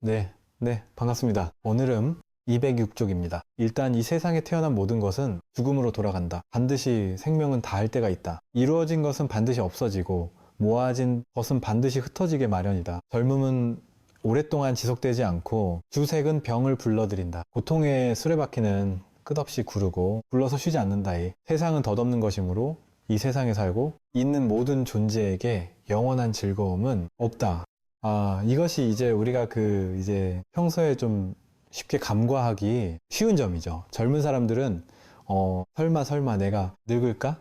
네, 반갑습니다. 오늘은 206쪽입니다. 일단 이 세상에 태어난 모든 것은 죽음으로 돌아간다. 반드시 생명은 다할 때가 있다. 이루어진 것은 반드시 없어지고 모아진 것은 반드시 흩어지게 마련이다. 젊음은 오랫동안 지속되지 않고 주색은 병을 불러들인다. 고통의 수레바퀴는 끝없이 구르고 굴러서 쉬지 않는다이. 세상은 덧없는 것이므로 이 세상에 살고 있는 모든 존재에게 영원한 즐거움은 없다. 이것이 이제 우리가 이제 평소에 좀 쉽게 간과하기 쉬운 점이죠. 젊은 사람들은, 설마 내가 늙을까?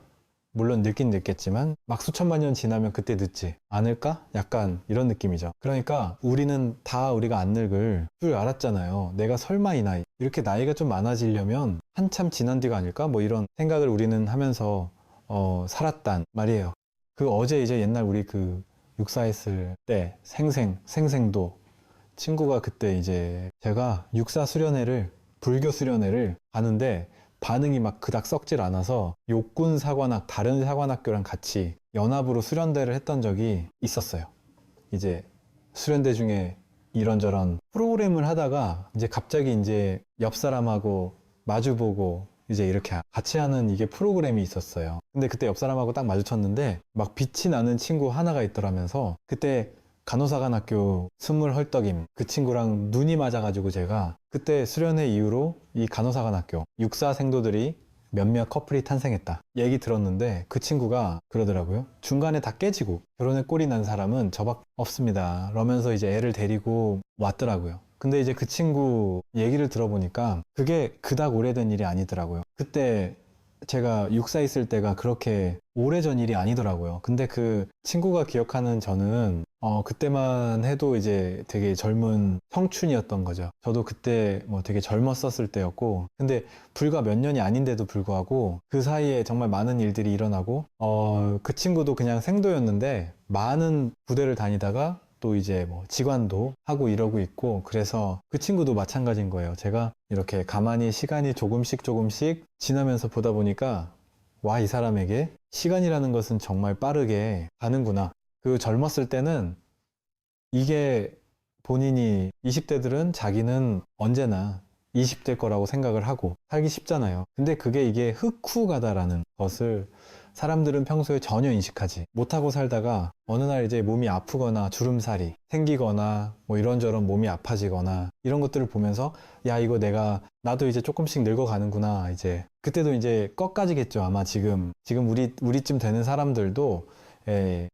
물론 늙긴 늙겠지만, 막 수천만 년 지나면 그때 늦지 않을까? 약간 이런 느낌이죠. 그러니까 우리는 다 우리가 안 늙을 줄 알았잖아요. 내가 설마 이 나이. 이렇게 나이가 좀 많아지려면 한참 지난 뒤가 아닐까? 뭐 이런 생각을 우리는 하면서, 살았단 말이에요. 어제 이제 옛날 우리 육사했을 때 생생도 친구가 그때 이제 제가 육사 수련회를 불교 수련회를 가는데 반응이 막 그닥 썩질 않아서 욕군 사관학 다른 사관학교랑 같이 연합으로 수련대를 했던 적이 있었어요. 이제 수련대 중에 이런저런 프로그램을 하다가 이제 갑자기 이제 옆 사람하고 마주보고 이제 이렇게 같이 하는 이게 프로그램이 있었어요. 근데 그때 옆 사람하고 딱 마주쳤는데 막 빛이 나는 친구 하나가 있더라면서 그때 간호사관학교 스물 헐떡임 그 친구랑 눈이 맞아가지고 제가 그때 수련회 이후로 이 간호사관학교 육사 생도들이 몇몇 커플이 탄생했다 얘기 들었는데 그 친구가 그러더라고요. 중간에 다 깨지고 결혼에 꼴이 난 사람은 저밖에 없습니다. 그러면서 이제 애를 데리고 왔더라고요. 근데 이제 그 친구 얘기를 들어보니까 그게 그닥 오래된 일이 아니더라고요. 그때 제가 육사 있을 때가 그렇게 오래전 일이 아니더라고요. 근데 그 친구가 기억하는 저는 그때만 해도 이제 되게 젊은 청춘이었던 거죠. 저도 그때 뭐 되게 젊었었을 때였고, 근데 불과 몇 년이 아닌데도 불구하고 그 사이에 정말 많은 일들이 일어나고, 그 친구도 그냥 생도였는데 많은 부대를 다니다가 또 이제 뭐 직관도 하고 이러고 있고, 그래서 그 친구도 마찬가지인 거예요. 제가 이렇게 가만히 시간이 조금씩 지나면서 보다 보니까 와, 이 사람에게 시간이라는 것은 정말 빠르게 가는구나. 젊었을 때는 이게 본인이 20대들은 자기는 언제나 20대 거라고 생각을 하고 살기 쉽잖아요. 근데 이게 흑후가다라는 것을 사람들은 평소에 전혀 인식하지 못하고 살다가 어느 날 이제 몸이 아프거나 주름살이 생기거나 뭐 이런저런 몸이 아파지거나 이런 것들을 보면서 야, 이거 나도 이제 조금씩 늙어가는구나. 이제 그때도 이제 꺾어지겠죠. 아마 지금 우리쯤 되는 사람들도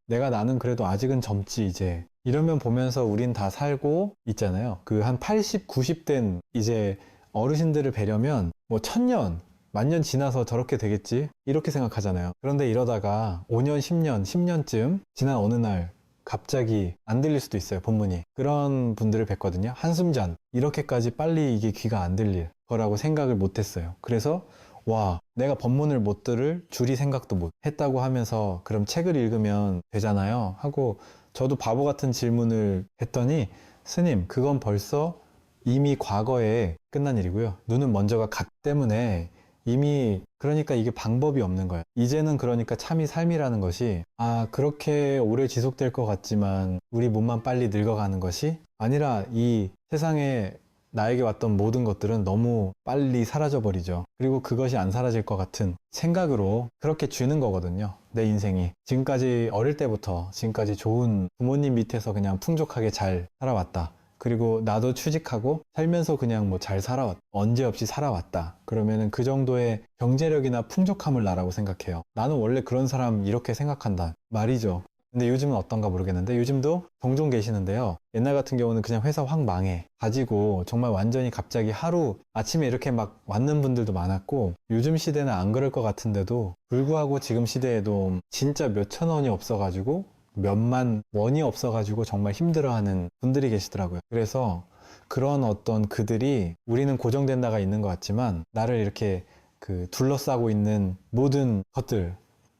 나는 그래도 아직은 젊지 이제 이러면 보면서 우린 다 살고 있잖아요. 한 80, 90된 이제 어르신들을 뵈려면 뭐 1000년, 만년 지나서 저렇게 되겠지? 이렇게 생각하잖아요. 그런데 이러다가 5년, 10년, 10년쯤 지난 어느 날 갑자기 안 들릴 수도 있어요, 본문이. 그런 분들을 뵀거든요. 한숨전. 이렇게까지 빨리 이게 귀가 안 들릴 거라고 생각을 못 했어요. 그래서 와, 내가 법문을 못 들을 줄이 생각도 못 했다고 하면서 그럼 책을 읽으면 되잖아요 하고 저도 바보 같은 질문을 했더니 스님, 그건 벌써 이미 과거에 끝난 일이고요. 눈은 먼저가 갔기 때문에 이미 그러니까 이게 방법이 없는 거예요. 이제는 그러니까 참이 삶이라는 것이 그렇게 오래 지속될 것 같지만 우리 몸만 빨리 늙어가는 것이 아니라 이 세상에 나에게 왔던 모든 것들은 너무 빨리 사라져버리죠. 그리고 그것이 안 사라질 것 같은 생각으로 그렇게 주는 거거든요. 내 인생이. 지금까지 어릴 때부터 지금까지 좋은 부모님 밑에서 그냥 풍족하게 잘 살아왔다. 그리고 나도 취직하고 살면서 그냥 뭐 잘 살아왔다. 언제 없이 살아왔다. 그러면은 그 정도의 경제력이나 풍족함을 나라고 생각해요. 나는 원래 그런 사람 이렇게 생각한다. 말이죠. 근데 요즘은 어떤가 모르겠는데 요즘도 종종 계시는데요. 옛날 같은 경우는 그냥 회사 확 망해 가지고 정말 완전히 갑자기 하루 아침에 이렇게 막 왔는 분들도 많았고 요즘 시대는 안 그럴 것 같은데도 불구하고 지금 시대에도 진짜 몇천 원이 없어가지고 몇만 원이 없어가지고 정말 힘들어하는 분들이 계시더라고요. 그래서 그런 어떤 그들이 우리는 고정된 나가 있는 것 같지만 나를 이렇게 둘러싸고 있는 모든 것들,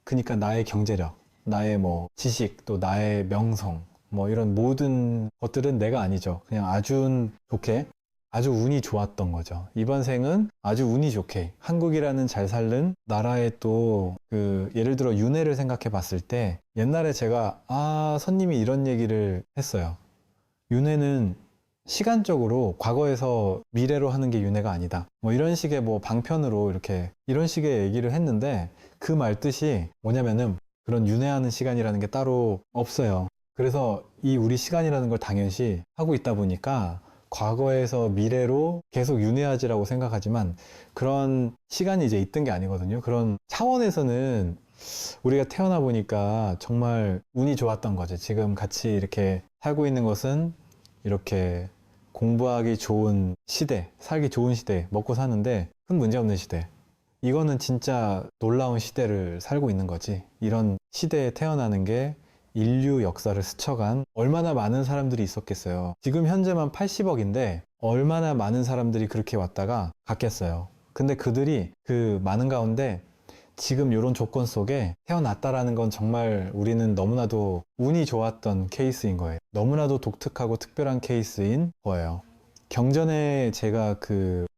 그러니까 나의 경제력, 나의 뭐 지식, 또 나의 명성, 뭐 이런 모든 것들은 내가 아니죠. 그냥 아주 좋게, 아주 운이 좋았던 거죠. 이번 생은 아주 운이 좋게 한국이라는 잘 살는 나라에 또 예를 들어 윤회를 생각해 봤을 때 옛날에 제가 선님이 이런 얘기를 했어요. 윤회는 시간적으로 과거에서 미래로 하는 게 윤회가 아니다. 뭐 이런 식의 뭐 방편으로 이렇게 이런 식의 얘기를 했는데 그 말 뜻이 뭐냐면은 그런 윤회하는 시간이라는 게 따로 없어요. 그래서 이 우리 시간이라는 걸 당연시 하고 있다 보니까 과거에서 미래로 계속 윤회하지라고 생각하지만 그런 시간이 이제 있던 게 아니거든요. 그런 차원에서는 우리가 태어나 보니까 정말 운이 좋았던 거지. 지금 같이 이렇게 살고 있는 것은 이렇게 공부하기 좋은 시대, 살기 좋은 시대, 먹고 사는데 큰 문제 없는 시대. 이거는 진짜 놀라운 시대를 살고 있는 거지. 이런 시대에 태어나는 게 인류 역사를 스쳐간 얼마나 많은 사람들이 있었겠어요. 지금 현재만 80억인데 얼마나 많은 사람들이 그렇게 왔다가 갔겠어요. 근데 그들이 그 많은 가운데 지금 이런 조건 속에 태어났다라는 건 정말 우리는 너무나도 운이 좋았던 케이스인 거예요. 너무나도 독특하고 특별한 케이스인 거예요. 경전에 제가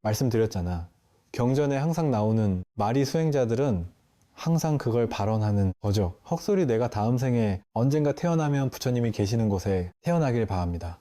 말씀드렸잖아. 경전에 항상 나오는 마리 수행자들은 항상 그걸 발언하는 거죠. 헛소리 내가 다음 생에 언젠가 태어나면 부처님이 계시는 곳에 태어나길 바랍니다.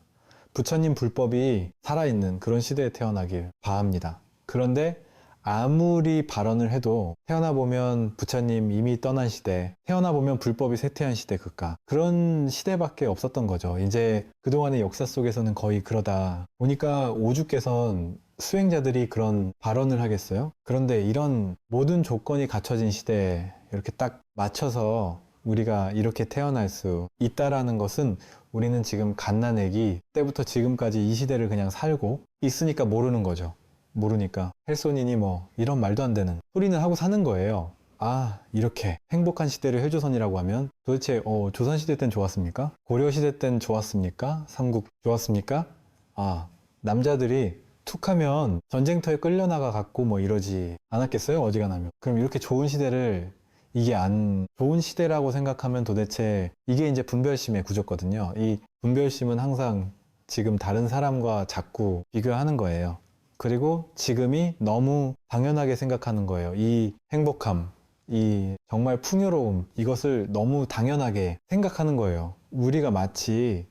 부처님 불법이 살아있는 그런 시대에 태어나길 바랍니다. 그런데 아무리 발언을 해도 태어나보면 부처님 이미 떠난 시대, 태어나보면 불법이 쇠퇴한 시대 그런 시대밖에 없었던 거죠. 이제 그동안의 역사 속에서는 거의 그러다 보니까 오죽개선 수행자들이 그런 발언을 하겠어요? 그런데 이런 모든 조건이 갖춰진 시대에 이렇게 딱 맞춰서 우리가 이렇게 태어날 수 있다라는 것은 우리는 지금 갓난애기 때부터 지금까지 이 시대를 그냥 살고 있으니까 모르는 거죠. 모르니까 헬손이니 뭐 이런 말도 안 되는 소리는 하고 사는 거예요. 아, 이렇게 행복한 시대를 헬조선이라고 하면 도대체 조선시대 땐 좋았습니까? 고려시대 땐 좋았습니까? 삼국 좋았습니까? 아, 남자들이 툭 하면 전쟁터에 끌려나가 갖고 뭐 이러지 않았겠어요? 어지간하면. 그럼 이렇게 좋은 시대를 이게 안 좋은 시대라고 생각하면 도대체 이게 이제 분별심의 구조거든요. 이 분별심은 항상 지금 다른 사람과 자꾸 비교하는 거예요. 그리고 지금이 너무 당연하게 생각하는 거예요. 이 행복함, 이 정말 풍요로움, 이것을 너무 당연하게 생각하는 거예요. 우리가 마치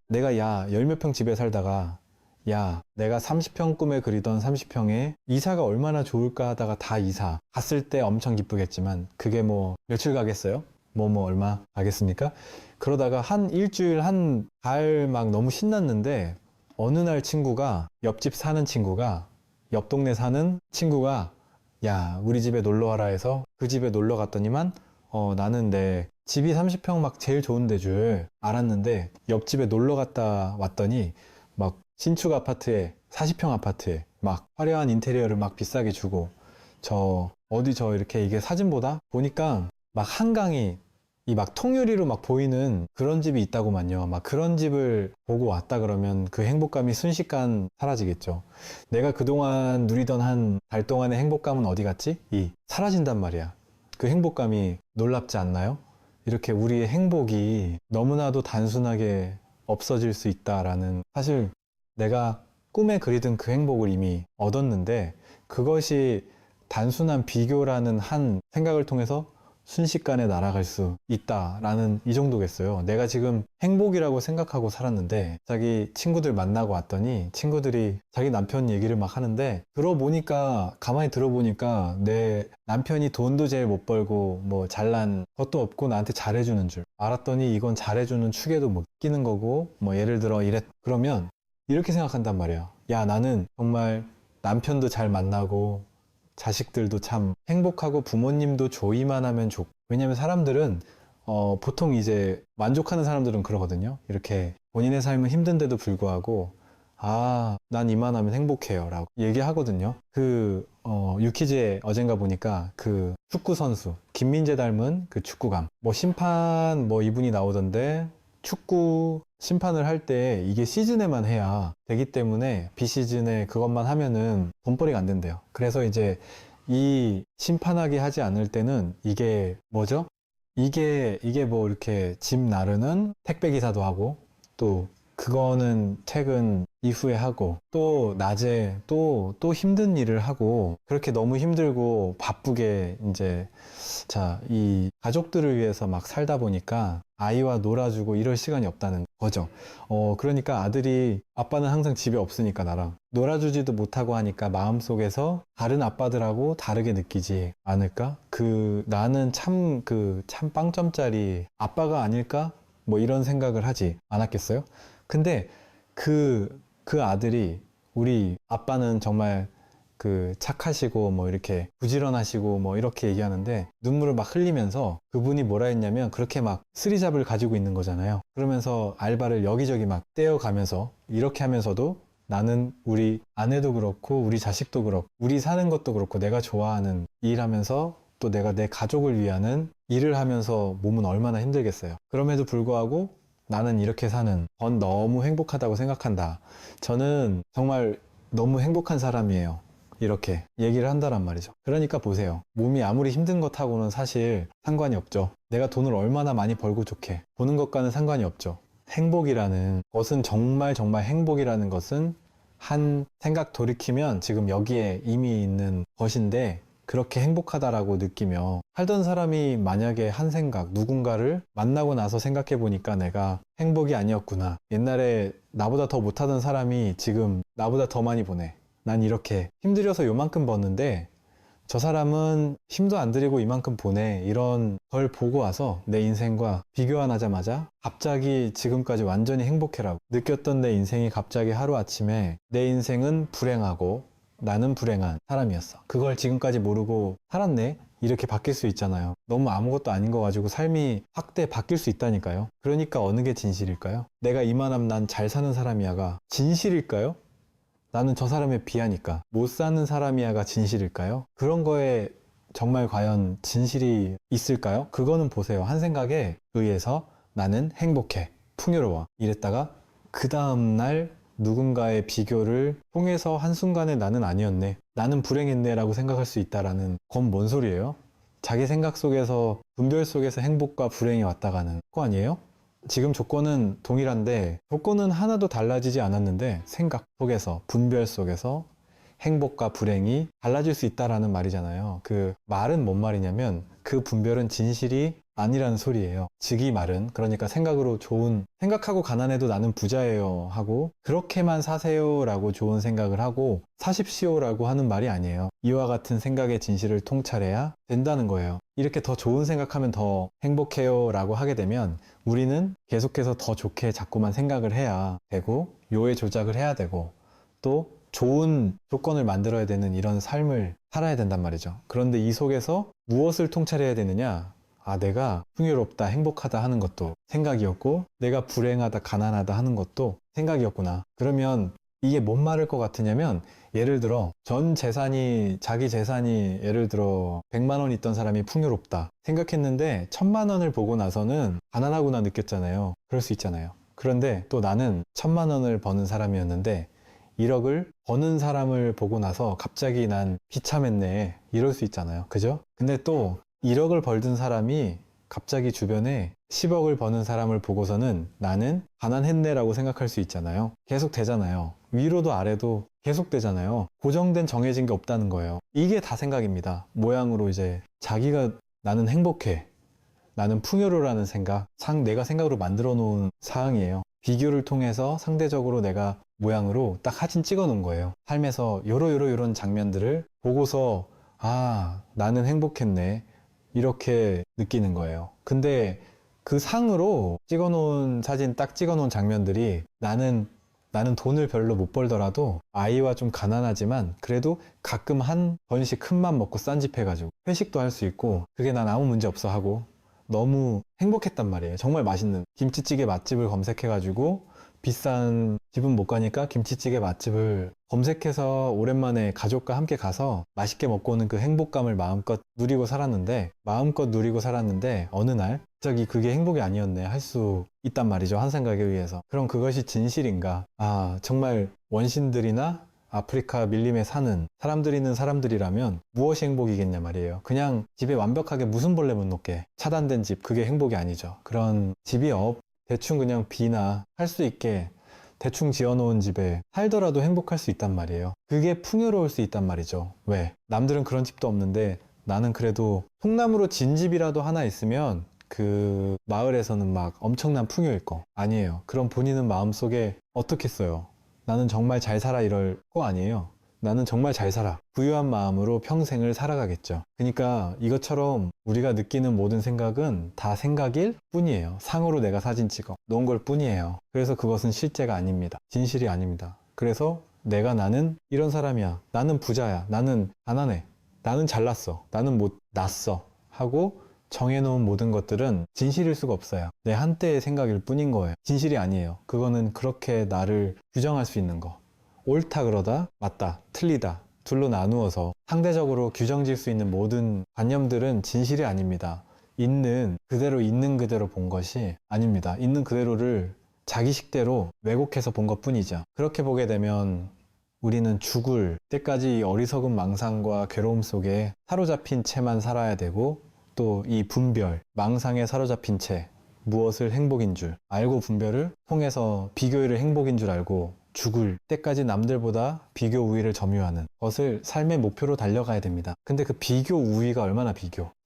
내가 열몇 평 집에 살다가 내가 30평 꿈에 그리던 30평에 이사가 얼마나 좋을까 하다가 다 이사 갔을 때 엄청 기쁘겠지만 그게 뭐 며칠 가겠어요? 얼마 가겠습니까? 그러다가 한 일주일 한 달 막 너무 신났는데 어느 날 옆집 사는 친구가 옆 동네 사는 친구가 우리 집에 놀러 와라 해서 그 집에 놀러 갔더니만 나는 내 집이 30평 막 제일 좋은 데 줄 알았는데 옆집에 놀러 갔다 왔더니 막 신축 아파트에 40평 아파트에 막 화려한 인테리어를 막 비싸게 주고 이렇게 이게 사진보다 보니까 막 한강이 이 막 통유리로 막 보이는 그런 집이 있다고만요. 막 그런 집을 보고 왔다 그러면 그 행복감이 순식간 사라지겠죠. 내가 그동안 누리던 한 달 동안의 행복감은 어디 갔지? 사라진단 말이야. 그 행복감이 놀랍지 않나요? 이렇게 우리의 행복이 너무나도 단순하게 없어질 수 있다라는 사실 내가 꿈에 그리던 그 행복을 이미 얻었는데 그것이 단순한 비교라는 한 생각을 통해서 순식간에 날아갈 수 있다라는 이 정도겠어요. 내가 지금 행복이라고 생각하고 살았는데 자기 친구들 만나고 왔더니 친구들이 자기 남편 얘기를 막 하는데 가만히 들어보니까 내 남편이 돈도 제일 못 벌고 뭐 잘난 것도 없고 나한테 잘해주는 줄 알았더니 이건 잘해주는 축에도 못 끼는 거고 뭐 예를 들어 그러면 이렇게 생각한단 말이야. 나는 정말 남편도 잘 만나고 자식들도 참 행복하고 부모님도 조이만 하면 좋고 왜냐면 사람들은 보통 이제 만족하는 사람들은 그러거든요. 이렇게 본인의 삶은 힘든데도 불구하고 난 이만하면 행복해요 라고 얘기하거든요. 유키즈에 어젠가 보니까 그 축구 선수 김민재 닮은 그 축구감 심판 이분이 나오던데 축구 심판을 할 때 이게 시즌에만 해야 되기 때문에 비시즌에 그것만 하면은 돈벌이가 안 된대요. 그래서 이제 이 심판하게 하지 않을 때는 이게 뭐죠? 이게 뭐 이렇게 집 나르는 택배 기사도 하고 또 그거는 퇴근 이후에 하고 또 낮에 또 힘든 일을 하고 그렇게 너무 힘들고 바쁘게 이제 이 가족들을 위해서 막 살다 보니까 아이와 놀아주고 이럴 시간이 없다는 거죠. 그러니까 아들이 아빠는 항상 집에 없으니까 나랑 놀아주지도 못하고 하니까 마음속에서 다른 아빠들하고 다르게 느끼지 않을까? 나는 참 빵점짜리 아빠가 아닐까? 뭐 이런 생각을 하지 않았겠어요? 근데 그 아들이 우리 아빠는 정말 착하시고 뭐 이렇게 부지런하시고 뭐 이렇게 얘기하는데 눈물을 막 흘리면서 그분이 뭐라 했냐면 그렇게 막 쓰리잡을 가지고 있는 거잖아요. 그러면서 알바를 여기저기 막 떼어가면서 이렇게 하면서도 나는 우리 아내도 그렇고 우리 자식도 그렇고 우리 사는 것도 그렇고 내가 좋아하는 일하면서 또 내가 내 가족을 위하는 일을 하면서 몸은 얼마나 힘들겠어요. 그럼에도 불구하고 나는 이렇게 사는 건 너무 행복하다고 생각한다. 저는 정말 너무 행복한 사람이에요. 이렇게 얘기를 한다란 말이죠. 그러니까 보세요. 몸이 아무리 힘든 것하고는 사실 상관이 없죠. 내가 돈을 얼마나 많이 벌고 좋게 보는 것과는 상관이 없죠. 행복이라는 것은 정말 정말 행복이라는 것은 한 생각 돌이키면 지금 여기에 이미 있는 것인데 그렇게 행복하다라고 느끼며 살던 사람이 만약에 한 생각, 누군가를 만나고 나서 생각해 보니까 내가 행복이 아니었구나. 옛날에 나보다 더 못하던 사람이 지금 나보다 더 많이 보내. 난 이렇게 힘들여서 요만큼 버는데 저 사람은 힘도 안 들이고 이만큼 보내. 이런 걸 보고 와서 내 인생과 비교 안 하자마자 갑자기 지금까지 완전히 행복해라고 느꼈던 내 인생이 갑자기 하루아침에 내 인생은 불행하고 나는 불행한 사람이었어. 그걸 지금까지 모르고 살았네? 이렇게 바뀔 수 있잖아요. 너무 아무것도 아닌 거 가지고 삶이 확대 바뀔 수 있다니까요. 그러니까 어느 게 진실일까요? 내가 이만하면 난 잘 사는 사람이야가 진실일까요? 나는 저 사람에 비하니까 못 사는 사람이야가 진실일까요? 그런 거에 정말 과연 진실이 있을까요? 그거는 보세요. 한 생각에 의해서 나는 행복해, 풍요로워 이랬다가 그 다음날 누군가의 비교를 통해서 한순간에 나는 아니었네, 나는 불행했네 라고 생각할 수 있다라는 건 뭔 소리예요? 자기 생각 속에서 분별 속에서 행복과 불행이 왔다 가는 거 아니에요? 지금 조건은 동일한데 조건은 하나도 달라지지 않았는데 생각 속에서 분별 속에서 행복과 불행이 달라질 수 있다라는 말이잖아요. 그 말은 뭔 말이냐면 그 분별은 진실이 아니라는 소리예요. 즉 이 말은 그러니까 생각하고 가난해도 나는 부자예요 하고 그렇게만 사세요 라고 좋은 생각을 하고 사십시오 라고 하는 말이 아니에요. 이와 같은 생각의 진실을 통찰해야 된다는 거예요. 이렇게 더 좋은 생각하면 더 행복해요 라고 하게 되면 우리는 계속해서 더 좋게 자꾸만 생각을 해야 되고 요해 조작을 해야 되고 또 좋은 조건을 만들어야 되는 이런 삶을 살아야 된단 말이죠. 그런데 이 속에서 무엇을 통찰해야 되느냐? 내가 풍요롭다, 행복하다 하는 것도 생각이었고 내가 불행하다, 가난하다 하는 것도 생각이었구나. 그러면 이게 뭔 말일 것 같으냐면 예를 들어 자기 재산이 예를 들어 100만 원 있던 사람이 풍요롭다 생각했는데 1000만 원을 보고 나서는 가난하구나 느꼈잖아요. 그럴 수 있잖아요. 그런데 또 나는 1000만 원을 버는 사람이었는데 1억을 버는 사람을 보고 나서 갑자기 난 비참했네 이럴 수 있잖아요. 그죠? 근데 또 1억을 벌던 사람이 갑자기 주변에 10억을 버는 사람을 보고서는 나는 가난했네 라고 생각할 수 있잖아요. 계속 되잖아요. 위로도 아래도 계속 되잖아요. 고정된 정해진 게 없다는 거예요. 이게 다 생각입니다. 모양으로 이제 자기가 나는 행복해, 나는 풍요로라는 생각, 내가 생각으로 만들어 놓은 사항이에요. 비교를 통해서 상대적으로 내가 모양으로 딱 사진 찍어 놓은 거예요. 삶에서 요런 장면들을 보고서 나는 행복했네 이렇게 느끼는 거예요. 근데 그 상으로 찍어놓은 사진 딱 찍어놓은 장면들이 나는 돈을 별로 못 벌더라도 아이와 좀 가난하지만 그래도 가끔 한 번씩 큰맘 먹고 싼 집 해가지고 회식도 할 수 있고 그게 난 아무 문제 없어 하고 너무 행복했단 말이에요. 정말 맛있는 김치찌개 맛집을 검색해가지고 비싼 집은 못 가니까 김치찌개 맛집을 검색해서 오랜만에 가족과 함께 가서 맛있게 먹고 오는 그 행복감을 마음껏 누리고 살았는데 어느 날 갑자기 그게 행복이 아니었네 할 수 있단 말이죠. 한 생각에 의해서. 그럼 그것이 진실인가? 정말 원신들이나 아프리카 밀림에 사는 사람들이는 사람들이라면 무엇이 행복이겠냐 말이에요. 그냥 집에 완벽하게 무슨 벌레 못 놓게 차단된 집, 그게 행복이 아니죠. 그런 집이 대충 그냥 비나 할 수 있게 대충 지어놓은 집에 살더라도 행복할 수 있단 말이에요. 그게 풍요로울 수 있단 말이죠. 왜? 남들은 그런 집도 없는데 나는 그래도 통나무로 진 집이라도 하나 있으면 그 마을에서는 막 엄청난 풍요일 거 아니에요. 그럼 본인은 마음속에 어떻겠어요? 나는 정말 잘 살아 이럴 거 아니에요. 나는 정말 잘 살아. 부유한 마음으로 평생을 살아가겠죠. 그러니까 이것처럼 우리가 느끼는 모든 생각은 다 생각일 뿐이에요. 상으로 내가 사진 찍어 놓은 걸 뿐이에요. 그래서 그것은 실제가 아닙니다. 진실이 아닙니다. 그래서 나는 이런 사람이야. 나는 부자야. 나는 가난해. 나는 잘났어. 나는 못 났어. 하고 정해놓은 모든 것들은 진실일 수가 없어요. 내 한때의 생각일 뿐인 거예요. 진실이 아니에요. 그거는 그렇게 나를 규정할 수 있는 거. 옳다 그러다, 맞다, 틀리다. 둘로 나누어서 상대적으로 규정질 수 있는 모든 관념들은 진실이 아닙니다. 있는 그대로 본 것이 아닙니다. 있는 그대로를 자기 식대로 왜곡해서 본 것 뿐이죠. 그렇게 보게 되면 우리는 죽을 때까지 어리석은 망상과 괴로움 속에 사로잡힌 채만 살아야 되고, 또 이 분별, 망상에 사로잡힌 채 무엇을 행복인 줄 알고 분별을 통해서 비교를 행복인 줄 알고 죽을 때까지 남들보다 비교 우위를 점유하는 것을 삶의 목표로 달려가야 됩니다. 근데 그 비교 우위가 얼마나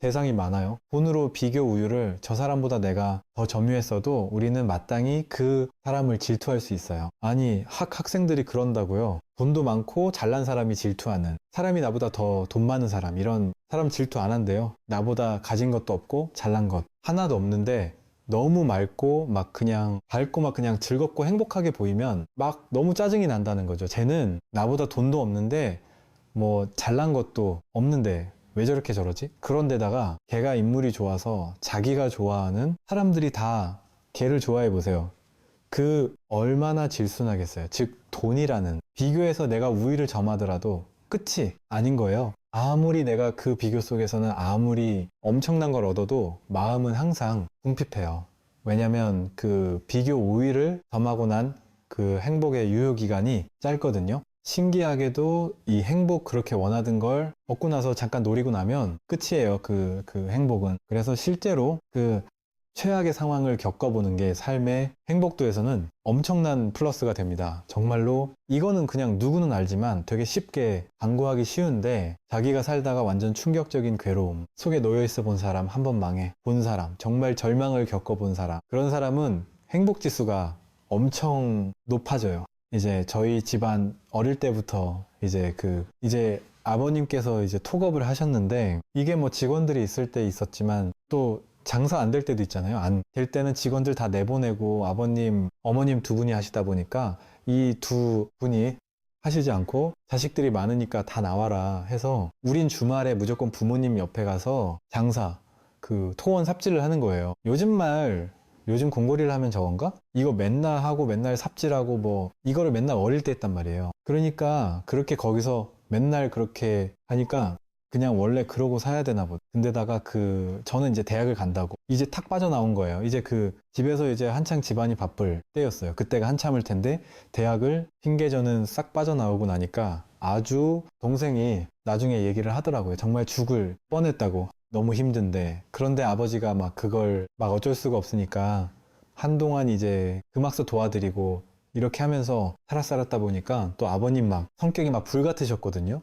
대상이 많아요. 돈으로 비교 우위를 저 사람보다 내가 더 점유했어도 우리는 마땅히 그 사람을 질투할 수 있어요. 아니 학생들이 그런다고요. 돈도 많고 잘난 사람이 질투하는, 사람이 나보다 더 돈 많은 사람, 이런 사람 질투 안 한대요. 나보다 가진 것도 없고 잘난 것 하나도 없는데 너무 밝고 막 그냥 즐겁고 행복하게 보이면 막 너무 짜증이 난다는 거죠. 쟤는 나보다 돈도 없는데 뭐 잘난 것도 없는데 왜 저러지? 그런데다가 걔가 인물이 좋아서 자기가 좋아하는 사람들이 다 걔를 좋아해 보세요. 그 얼마나 질순하겠어요. 즉 돈이라는, 비교해서 내가 우위를 점하더라도 끝이 아닌 거예요. 아무리 내가 그 비교 속에서는 아무리 엄청난 걸 얻어도 마음은 항상 궁핍해요. 왜냐면 그 비교 우위를 점하고 난 그 행복의 유효기간이 짧거든요. 신기하게도 이 행복, 그렇게 원하던 걸 얻고 나서 잠깐 노리고 나면 끝이에요. 그 행복은. 그래서 실제로 그 최악의 상황을 겪어보는 게 삶의 행복도에서는 엄청난 플러스가 됩니다. 정말로 이거는 그냥 누구는 알지만 되게 쉽게 간구하기 쉬운데, 자기가 살다가 완전 충격적인 괴로움 속에 놓여있어 본 사람, 한 번 망해 본 사람, 정말 절망을 겪어본 사람, 그런 사람은 행복지수가 엄청 높아져요. 이제 저희 집안 어릴 때부터 이제 아버님께서 이제 톡업을 하셨는데, 이게 뭐 직원들이 있을 때 있었지만 또 장사 안 될 때도 있잖아요. 안 될 때는 직원들 다 내보내고 아버님, 어머님 두 분이 하시다 보니까 이 두 분이 하시지 않고 자식들이 많으니까 다 나와라 해서 우린 주말에 무조건 부모님 옆에 가서 장사, 그 토원 삽질을 하는 거예요. 요즘 공고리를 하면 저건가? 이거 맨날 하고 맨날 삽질하고 뭐 이거를 맨날 어릴 때 했단 말이에요. 그러니까 그렇게 거기서 맨날 그렇게 하니까 그냥 원래 그러고 사야 되나 보다. 근데다가 저는 이제 대학을 간다고 이제 탁 빠져나온 거예요. 이제 집에서 이제 한창 집안이 바쁠 때였어요. 그때가 한참일 텐데 대학을 핑계저는 싹 빠져나오고 나니까 아주 동생이 나중에 얘기를 하더라고요. 정말 죽을 뻔했다고. 너무 힘든데. 그런데 아버지가 막 그걸 막 어쩔 수가 없으니까 한동안 이제 금학서 도와드리고 이렇게 하면서 살았다 보니까 또 아버님 막 성격이 막 불같으셨거든요.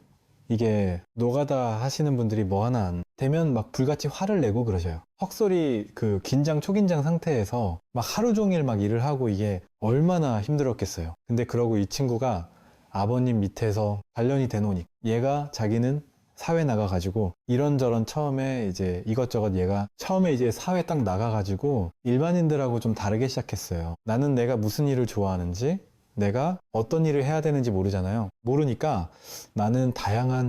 이게 노가다 하시는 분들이 뭐 하나 안 되면 막 불같이 화를 내고 그러셔요. 헉소리 초긴장 상태에서 막 하루 종일 막 일을 하고 이게 얼마나 힘들었겠어요. 근데 그러고 이 친구가 아버님 밑에서 단련이 되노니 얘가 자기는 사회 나가가지고 이런저런 처음에 이제 이것저것 얘가 처음에 이제 사회 딱 나가가지고 일반인들하고 좀 다르게 시작했어요. 나는 내가 무슨 일을 좋아하는지, 내가 어떤 일을 해야 되는지 모르잖아요. 모르니까 나는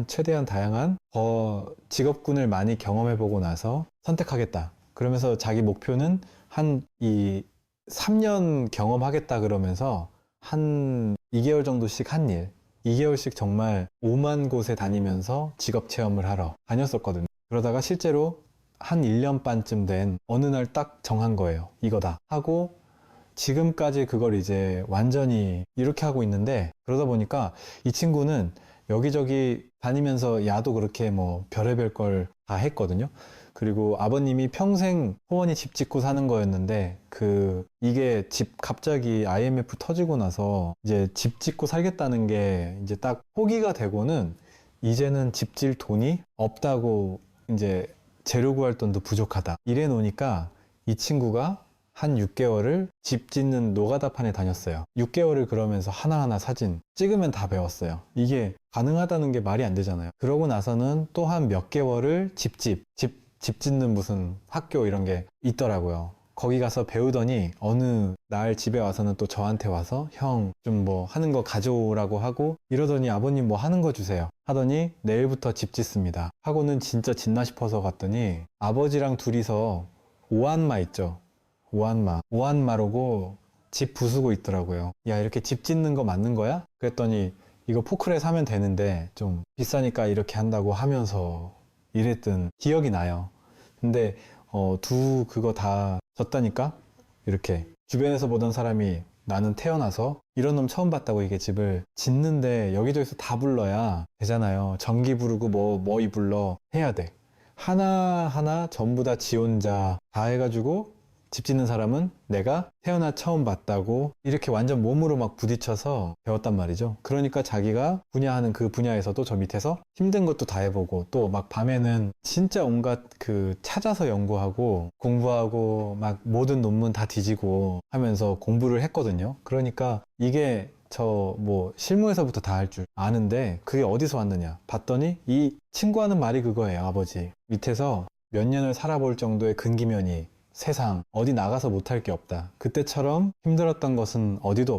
최대한 다양한 직업군을 많이 경험해보고 나서 선택하겠다. 그러면서 자기 목표는 한 3년 경험하겠다 그러면서 한 2개월 정도씩 한 일, 2개월씩 정말 5만 곳에 다니면서 직업 체험을 하러 다녔었거든요. 그러다가 실제로 한 1년 반쯤 된 어느 날 딱 정한 거예요. 이거다 하고 지금까지 그걸 이제 완전히 이렇게 하고 있는데, 그러다 보니까 이 친구는 여기저기 다니면서 야도 그렇게 뭐 별의별 걸 다 했거든요. 그리고 아버님이 평생 소원이 집 짓고 사는 거였는데 이게 갑자기 IMF 터지고 나서 이제 집 짓고 살겠다는 게 이제 딱 포기가 되고는 이제는 집 질 돈이 없다고, 이제 재료 구할 돈도 부족하다 이래 놓으니까 이 친구가 한 6개월을 집 짓는 노가다판에 다녔어요. 6개월을 그러면서 하나하나 사진 찍으면 다 배웠어요. 이게 가능하다는 게 말이 안 되잖아요. 그러고 나서는 또 한 몇 개월을 집 짓는 무슨 학교 이런 게 있더라고요. 거기 가서 배우더니 어느 날 집에 와서는 또 저한테 와서 형 좀 뭐 하는 거 가져오라고 하고 이러더니 아버님 뭐 하는 거 주세요 하더니 내일부터 집 짓습니다 하고는 진짜 짓나 싶어서 갔더니 아버지랑 둘이서 오한마 있죠. 오한마로고 집 부수고 있더라고요. 야, 이렇게 집 짓는 거 맞는 거야? 그랬더니 이거 포크레 사면 되는데 좀 비싸니까 이렇게 한다고 하면서 이랬던 기억이 나요. 근데 그거 다 졌다니까? 이렇게 주변에서 보던 사람이 나는 태어나서 이런 놈 처음 봤다고 이게 집을 짓는데 여기저기서 다 불러야 되잖아요. 전기 부르고 뭐 이 불러 해야 돼. 하나하나 전부 다 지 혼자 다 해가지고 집 짓는 사람은 내가 태어나 처음 봤다고 이렇게 완전 몸으로 막 부딪혀서 배웠단 말이죠. 그러니까 자기가 분야하는 그 분야에서도 저 밑에서 힘든 것도 다 해보고 또 막 밤에는 진짜 온갖 그 찾아서 연구하고 공부하고 막 모든 논문 다 뒤지고 하면서 공부를 했거든요. 그러니까 이게 저 뭐 실무에서부터 다 할 줄 아는데 그게 어디서 왔느냐 봤더니 이 친구 하는 말이 그거예요. 아버지 밑에서 몇 년을 살아볼 정도의 근기면이 세상 어디 나가서 못할 게 없다. 그때처럼 힘들었던 것은 어디도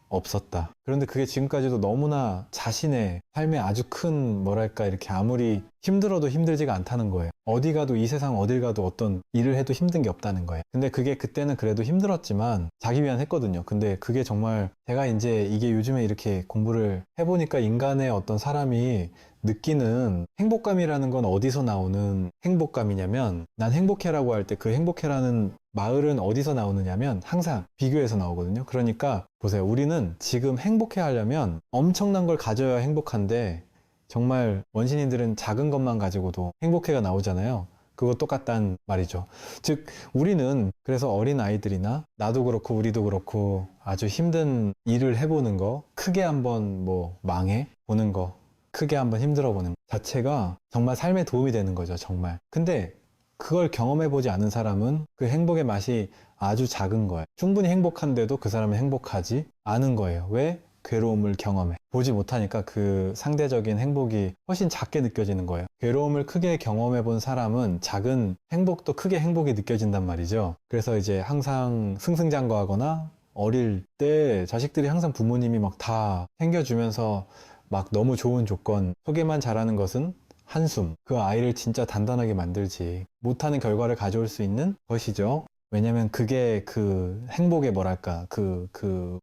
없었다. 그런데 그게 지금까지도 너무나 자신의 삶에 아주 큰 뭐랄까 이렇게 아무리 힘들어도 힘들지가 않다는 거예요. 어디 가도 이 세상 어딜 가도 어떤 일을 해도 힘든 게 없다는 거예요. 근데 그게 그때는 그래도 힘들었지만 자기 위안 했거든요. 근데 그게 정말 제가 이제 이게 요즘에 이렇게 공부를 해보니까 인간의 어떤 사람이 느끼는 행복감이라는 건 어디서 나오는 행복감이냐면 난 행복해라고 할 때 그 행복해라는 마을은 어디서 나오느냐면 항상 비교해서 나오거든요. 그러니까 보세요. 우리는 지금 행복해 하려면 엄청난 걸 가져야 행복한데 정말 원신인들은 작은 것만 가지고도 행복해가 나오잖아요. 그거 똑같단 말이죠. 즉 우리는 그래서 어린 아이들이나 나도 그렇고 우리도 그렇고 아주 힘든 일을 해보는 거 크게 한번 뭐 망해 보는 거 크게 한번 힘들어 보는 것 자체가 정말 삶에 도움이 되는 거죠. 정말. 근데 그걸 경험해보지 않은 사람은 그 행복의 맛이 아주 작은 거예요. 충분히 행복한데도 그 사람은 행복하지 않은 거예요. 왜? 괴로움을 경험해. 보지 못하니까 그 상대적인 행복이 훨씬 작게 느껴지는 거예요. 괴로움을 크게 경험해 본 사람은 작은 행복도 크게 행복이 느껴진단 말이죠. 그래서 이제 항상 승승장구하거나 어릴 때 자식들이 항상 부모님이 막 다 챙겨주면서 막 너무 좋은 조건, 소개만 잘하는 것은 한숨. 그 아이를 진짜 단단하게 만들지 못하는 결과를 가져올 수 있는 것이죠. 왜냐면 그게 그 행복의 뭐랄까 그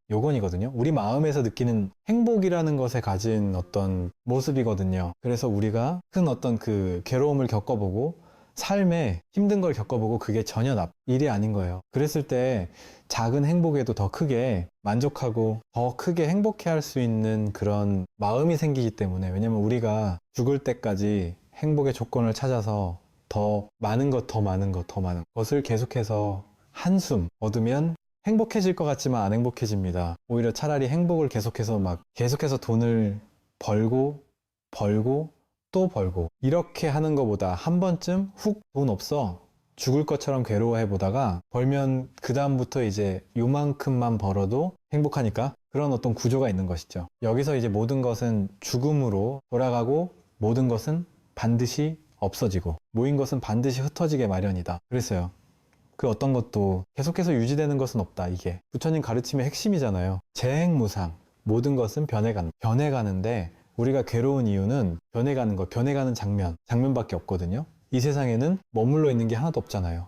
요건이거든요. 우리 마음에서 느끼는 행복이라는 것에 가진 어떤 모습이거든요. 그래서 우리가 큰 어떤 그 괴로움을 겪어보고 삶에 힘든 걸 겪어보고 그게 전혀 일이 아닌 거예요. 그랬을 때 작은 행복에도 더 크게 만족하고 더 크게 행복해 할 수 있는 그런 마음이 생기기 때문에 왜냐면 우리가 죽을 때까지 행복의 조건을 찾아서 더 많은 더 많은 것을 계속해서 한숨 얻으면 행복해질 것 같지만 안 행복해집니다. 오히려 차라리 행복을 계속해서 돈을 벌고 또 벌고 이렇게 하는 것보다 한 번쯤 훅 돈 없어 죽을 것처럼 괴로워해 보다가 벌면 그 다음부터 이제 요만큼만 벌어도 행복하니까 그런 어떤 구조가 있는 것이죠. 여기서 이제 모든 것은 죽음으로 돌아가고 모든 것은 반드시 없어지고 모인 것은 반드시 흩어지게 마련이다. 그랬어요. 그 어떤 것도 계속해서 유지되는 것은 없다. 이게 부처님 가르침의 핵심이잖아요. 재행무상 모든 것은 변해가는데 우리가 괴로운 이유는 변해가는 장면밖에 없거든요. 이 세상에는 머물러 있는 게 하나도 없잖아요.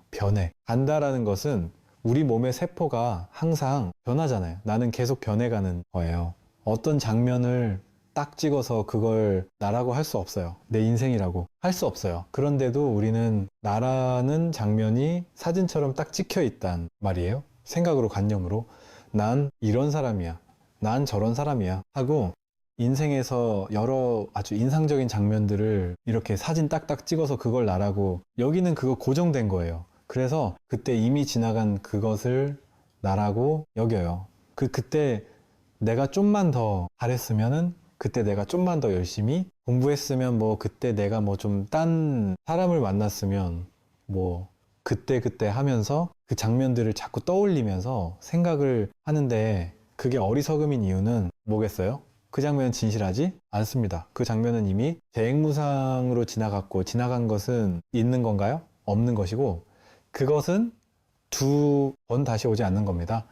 간다라는 것은 우리 몸의 세포가 항상 변하잖아요. 나는 계속 변해가는 거예요. 어떤 장면을 딱 찍어서 그걸 나라고 할 수 없어요. 내 인생이라고 할 수 없어요. 그런데도 우리는 나라는 장면이 사진처럼 딱 찍혀 있단 말이에요. 생각으로 관념으로 난 이런 사람이야. 난 저런 사람이야 하고 인생에서 여러 아주 인상적인 장면들을 이렇게 사진 딱딱 찍어서 그걸 나라고 여기는 그거 고정된 거예요. 그래서 그때 이미 지나간 그것을 나라고 여겨요. 그때 내가 좀만 더 잘했으면은 그때 내가 좀만 더 열심히 공부했으면 뭐 그때 내가 뭐 좀 딴 사람을 만났으면 뭐 그때 하면서 그 장면들을 자꾸 떠올리면서 생각을 하는데, 그게 어리석음인 이유는 뭐겠어요? 그 장면은 진실하지 않습니다. 그 장면은 이미 재행무상으로 지나갔고, 지나간 것은 있는 건가요? 없는 것이고, 그것은 두 번 다시 오지 않는 겁니다.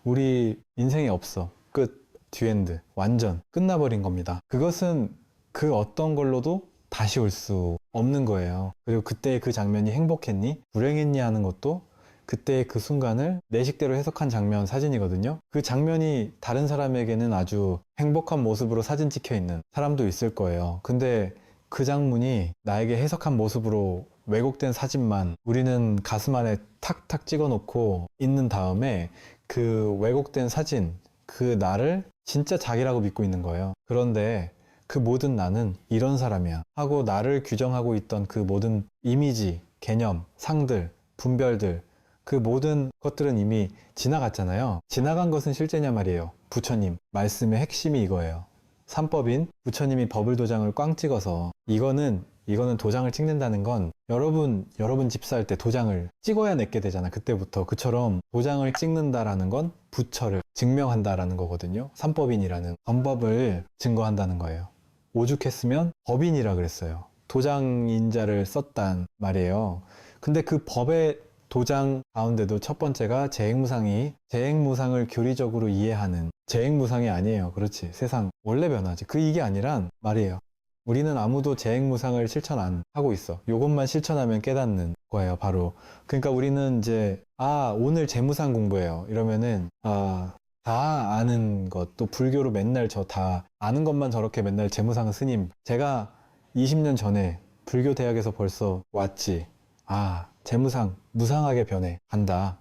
우리 인생에 없어. 끝. 뒤엔드. 완전 끝나버린 겁니다. 그것은 그 어떤 걸로도 다시 올 수 없는 거예요. 그리고 그때 그 장면이 행복했니? 불행했니? 하는 것도 그때의 그 순간을 내 식대로 해석한 장면 사진이거든요. 그 장면이 다른 사람에게는 아주 행복한 모습으로 사진 찍혀 있는 사람도 있을 거예요. 근데 그 장면이 나에게 해석한 모습으로 왜곡된 사진만 우리는 가슴 안에 탁탁 찍어 놓고 있는 다음에, 그 왜곡된 사진, 그 나를 진짜 자기라고 믿고 있는 거예요. 그런데 그 모든 나는 이런 사람이야 하고 나를 규정하고 있던 그 모든 이미지, 개념, 상들, 분별들, 그 모든 것들은 이미 지나갔잖아요. 지나간 것은 실제냐 말이에요. 부처님 말씀의 핵심이 이거예요. 삼법인 부처님이 버블 도장을 꽝 찍어서, 이거는 도장을 찍는다는 건 여러분 집 살 때 도장을 찍어야 내게 되잖아. 그때부터. 그처럼 도장을 찍는다라는 건 부처를 증명한다라는 거거든요. 삼법인이라는 범법을 증거한다는 거예요. 오죽했으면 법인이라 그랬어요. 도장인자를 썼단 말이에요. 근데 그 법의 도장 가운데도 첫 번째가 재행무상을 교리적으로 이해하는, 재행무상이 아니에요. 그렇지. 세상 원래 변하지. 이게 아니란 말이에요. 우리는 아무도 재행무상을 실천 안 하고 있어. 이것만 실천하면 깨닫는 거예요, 바로. 그러니까 우리는 이제, 오늘 재무상 공부해요. 이러면은, 다 아는 것, 또 불교로 맨날 다 아는 것만 저렇게 맨날 재무상 스님. 제가 20년 전에 불교 대학에서 벌써 왔지. 재무상, 무상하게 변해. 간다.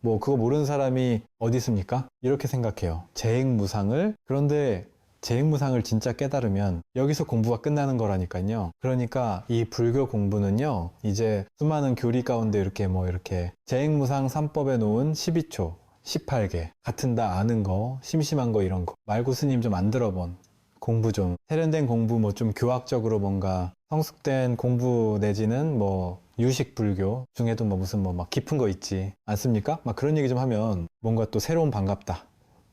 뭐, 그거 모르는 사람이 어디 있습니까? 이렇게 생각해요. 그런데 재행무상을 진짜 깨달으면 여기서 공부가 끝나는 거라니까요. 그러니까 이 불교 공부는요, 이제 수많은 교리 가운데 이렇게 재행무상 3법에 놓은 12초, 18개, 같은 다 아는 거, 심심한 거 이런 거, 말고 스님 좀 안 들어본 공부 좀, 세련된 공부, 뭐 좀 교학적으로 뭔가 성숙된 공부 내지는 뭐 유식 불교 중에도 뭐 무슨 막 깊은 거 있지 않습니까? 막 그런 얘기 좀 하면 뭔가 또 새로운 반갑다,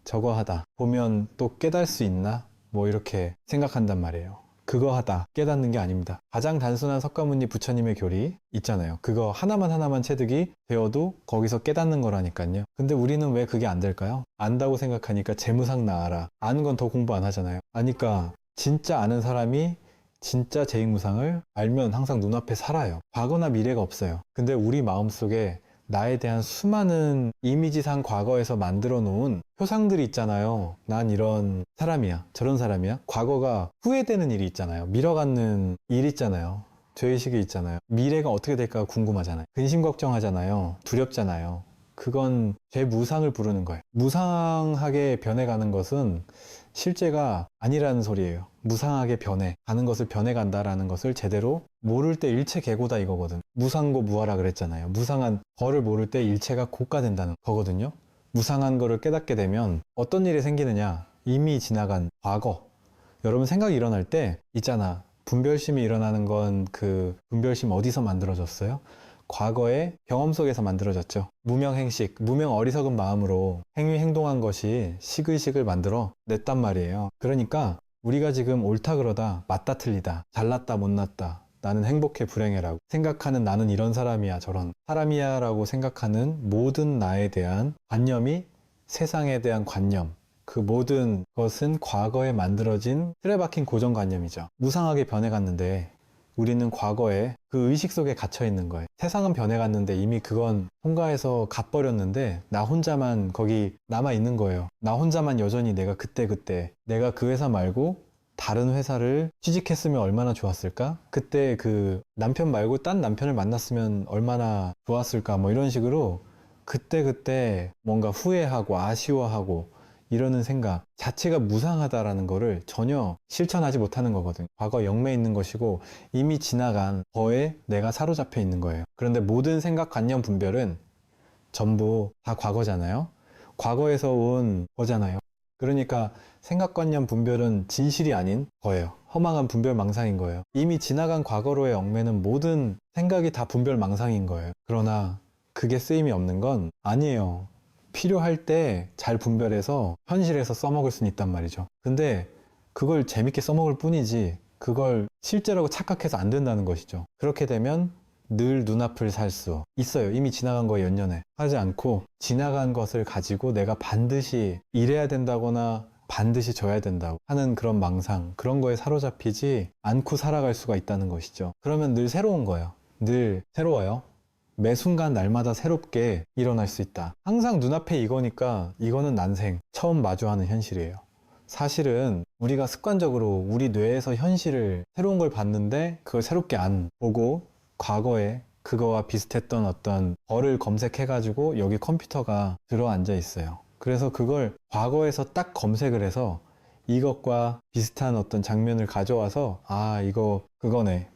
저거 하다 보면 또 깨달을 수 있나? 뭐 이렇게 생각한단 말이에요. 그거 하다 깨닫는 게 아닙니다. 가장 단순한 석가모니 부처님의 교리 있잖아요. 그거 하나만 체득이 되어도 거기서 깨닫는 거라니까요. 근데 우리는 왜 그게 안 될까요? 안다고 생각하니까 재무상 나아라. 아는 건 더 공부 안 하잖아요. 아니까 진짜 아는 사람이 진짜 재행무상을 알면 항상 눈앞에 살아요. 과거나 미래가 없어요. 근데 우리 마음속에 나에 대한 수많은 이미지상 과거에서 만들어 놓은 표상들이 있잖아요. 난 이런 사람이야, 저런 사람이야. 과거가 후회되는 일이 있잖아요. 밀어가는 일 있잖아요. 죄의식이 있잖아요. 미래가 어떻게 될까 궁금하잖아요. 근심 걱정하잖아요. 두렵잖아요. 그건 죄무상을 부르는 거예요. 무상하게 변해가는 것은 실제가 아니라는 소리예요. 무상하게 변해가는 것을 변해간다라는 것을 제대로 모를 때 일체 계고다 이거거든. 무상고 무아라 그랬잖아요. 무상한 거를 모를 때 일체가 고가 된다는 거거든요. 무상한 거를 깨닫게 되면 어떤 일이 생기느냐, 이미 지나간 과거. 여러분 생각이 일어날 때 있잖아. 분별심이 일어나는 건 그 분별심 어디서 만들어졌어요? 과거의 경험 속에서 만들어졌죠. 무명행식, 무명 어리석은 마음으로 행동한 것이 식의식을 만들어 냈단 말이에요. 그러니까 우리가 지금 옳다 그러다, 맞다 틀리다, 잘났다 못났다, 나는 행복해 불행해라고 생각하는, 나는 이런 사람이야 저런 사람이야 라고 생각하는 모든 나에 대한 관념이, 세상에 대한 관념, 그 모든 것은 과거에 만들어진 틀에 박힌 고정관념이죠. 무상하게 변해갔는데 우리는 과거에 그 의식 속에 갇혀 있는 거예요. 세상은 변해갔는데 이미 그건 통과해서 가버렸는데 나 혼자만 거기 남아 있는 거예요. 나 혼자만 여전히 내가 그때 내가 그 회사 말고 다른 회사를 취직했으면 얼마나 좋았을까? 그때 그 남편 말고 딴 남편을 만났으면 얼마나 좋았을까? 뭐 이런 식으로 그때 뭔가 후회하고 아쉬워하고 이러는 생각 자체가 무상하다라는 거를 전혀 실천하지 못하는 거거든요. 과거 영매에 있는 것이고 이미 지나간 거에 내가 사로잡혀 있는 거예요. 그런데 모든 생각, 관념, 분별은 전부 다 과거잖아요. 과거에서 온 거잖아요. 그러니까 생각관념 분별은 진실이 아닌 거예요. 허망한 분별망상인 거예요. 이미 지나간 과거로의 얽매는 모든 생각이 다 분별망상인 거예요. 그러나 그게 쓰임이 없는 건 아니에요. 필요할 때 잘 분별해서 현실에서 써먹을 수는 있단 말이죠. 근데 그걸 재밌게 써먹을 뿐이지 그걸 실제라고 착각해서 안 된다는 것이죠. 그렇게 되면 늘 눈앞을 살 수 있어요. 이미 지나간 거에 연연해 하지 않고 지나간 것을 가지고 내가 반드시 이래야 된다거나 반드시 져야 된다고 하는 그런 망상, 그런 거에 사로잡히지 않고 살아갈 수가 있다는 것이죠. 그러면 늘 새로운 거예요. 늘 새로워요. 매 순간 날마다 새롭게 일어날 수 있다. 항상 눈앞에 이거니까 이거는 난생 처음 마주하는 현실이에요. 사실은 우리가 습관적으로 우리 뇌에서 현실을 새로운 걸 봤는데 그걸 새롭게 안 보고 과거에 그거와 비슷했던 어떤 벌을 검색해가지고 여기 컴퓨터가 들어앉아 있어요. 그래서 그걸 과거에서 딱 검색을 해서 이것과 비슷한 어떤 장면을 가져와서 아 이거 그거네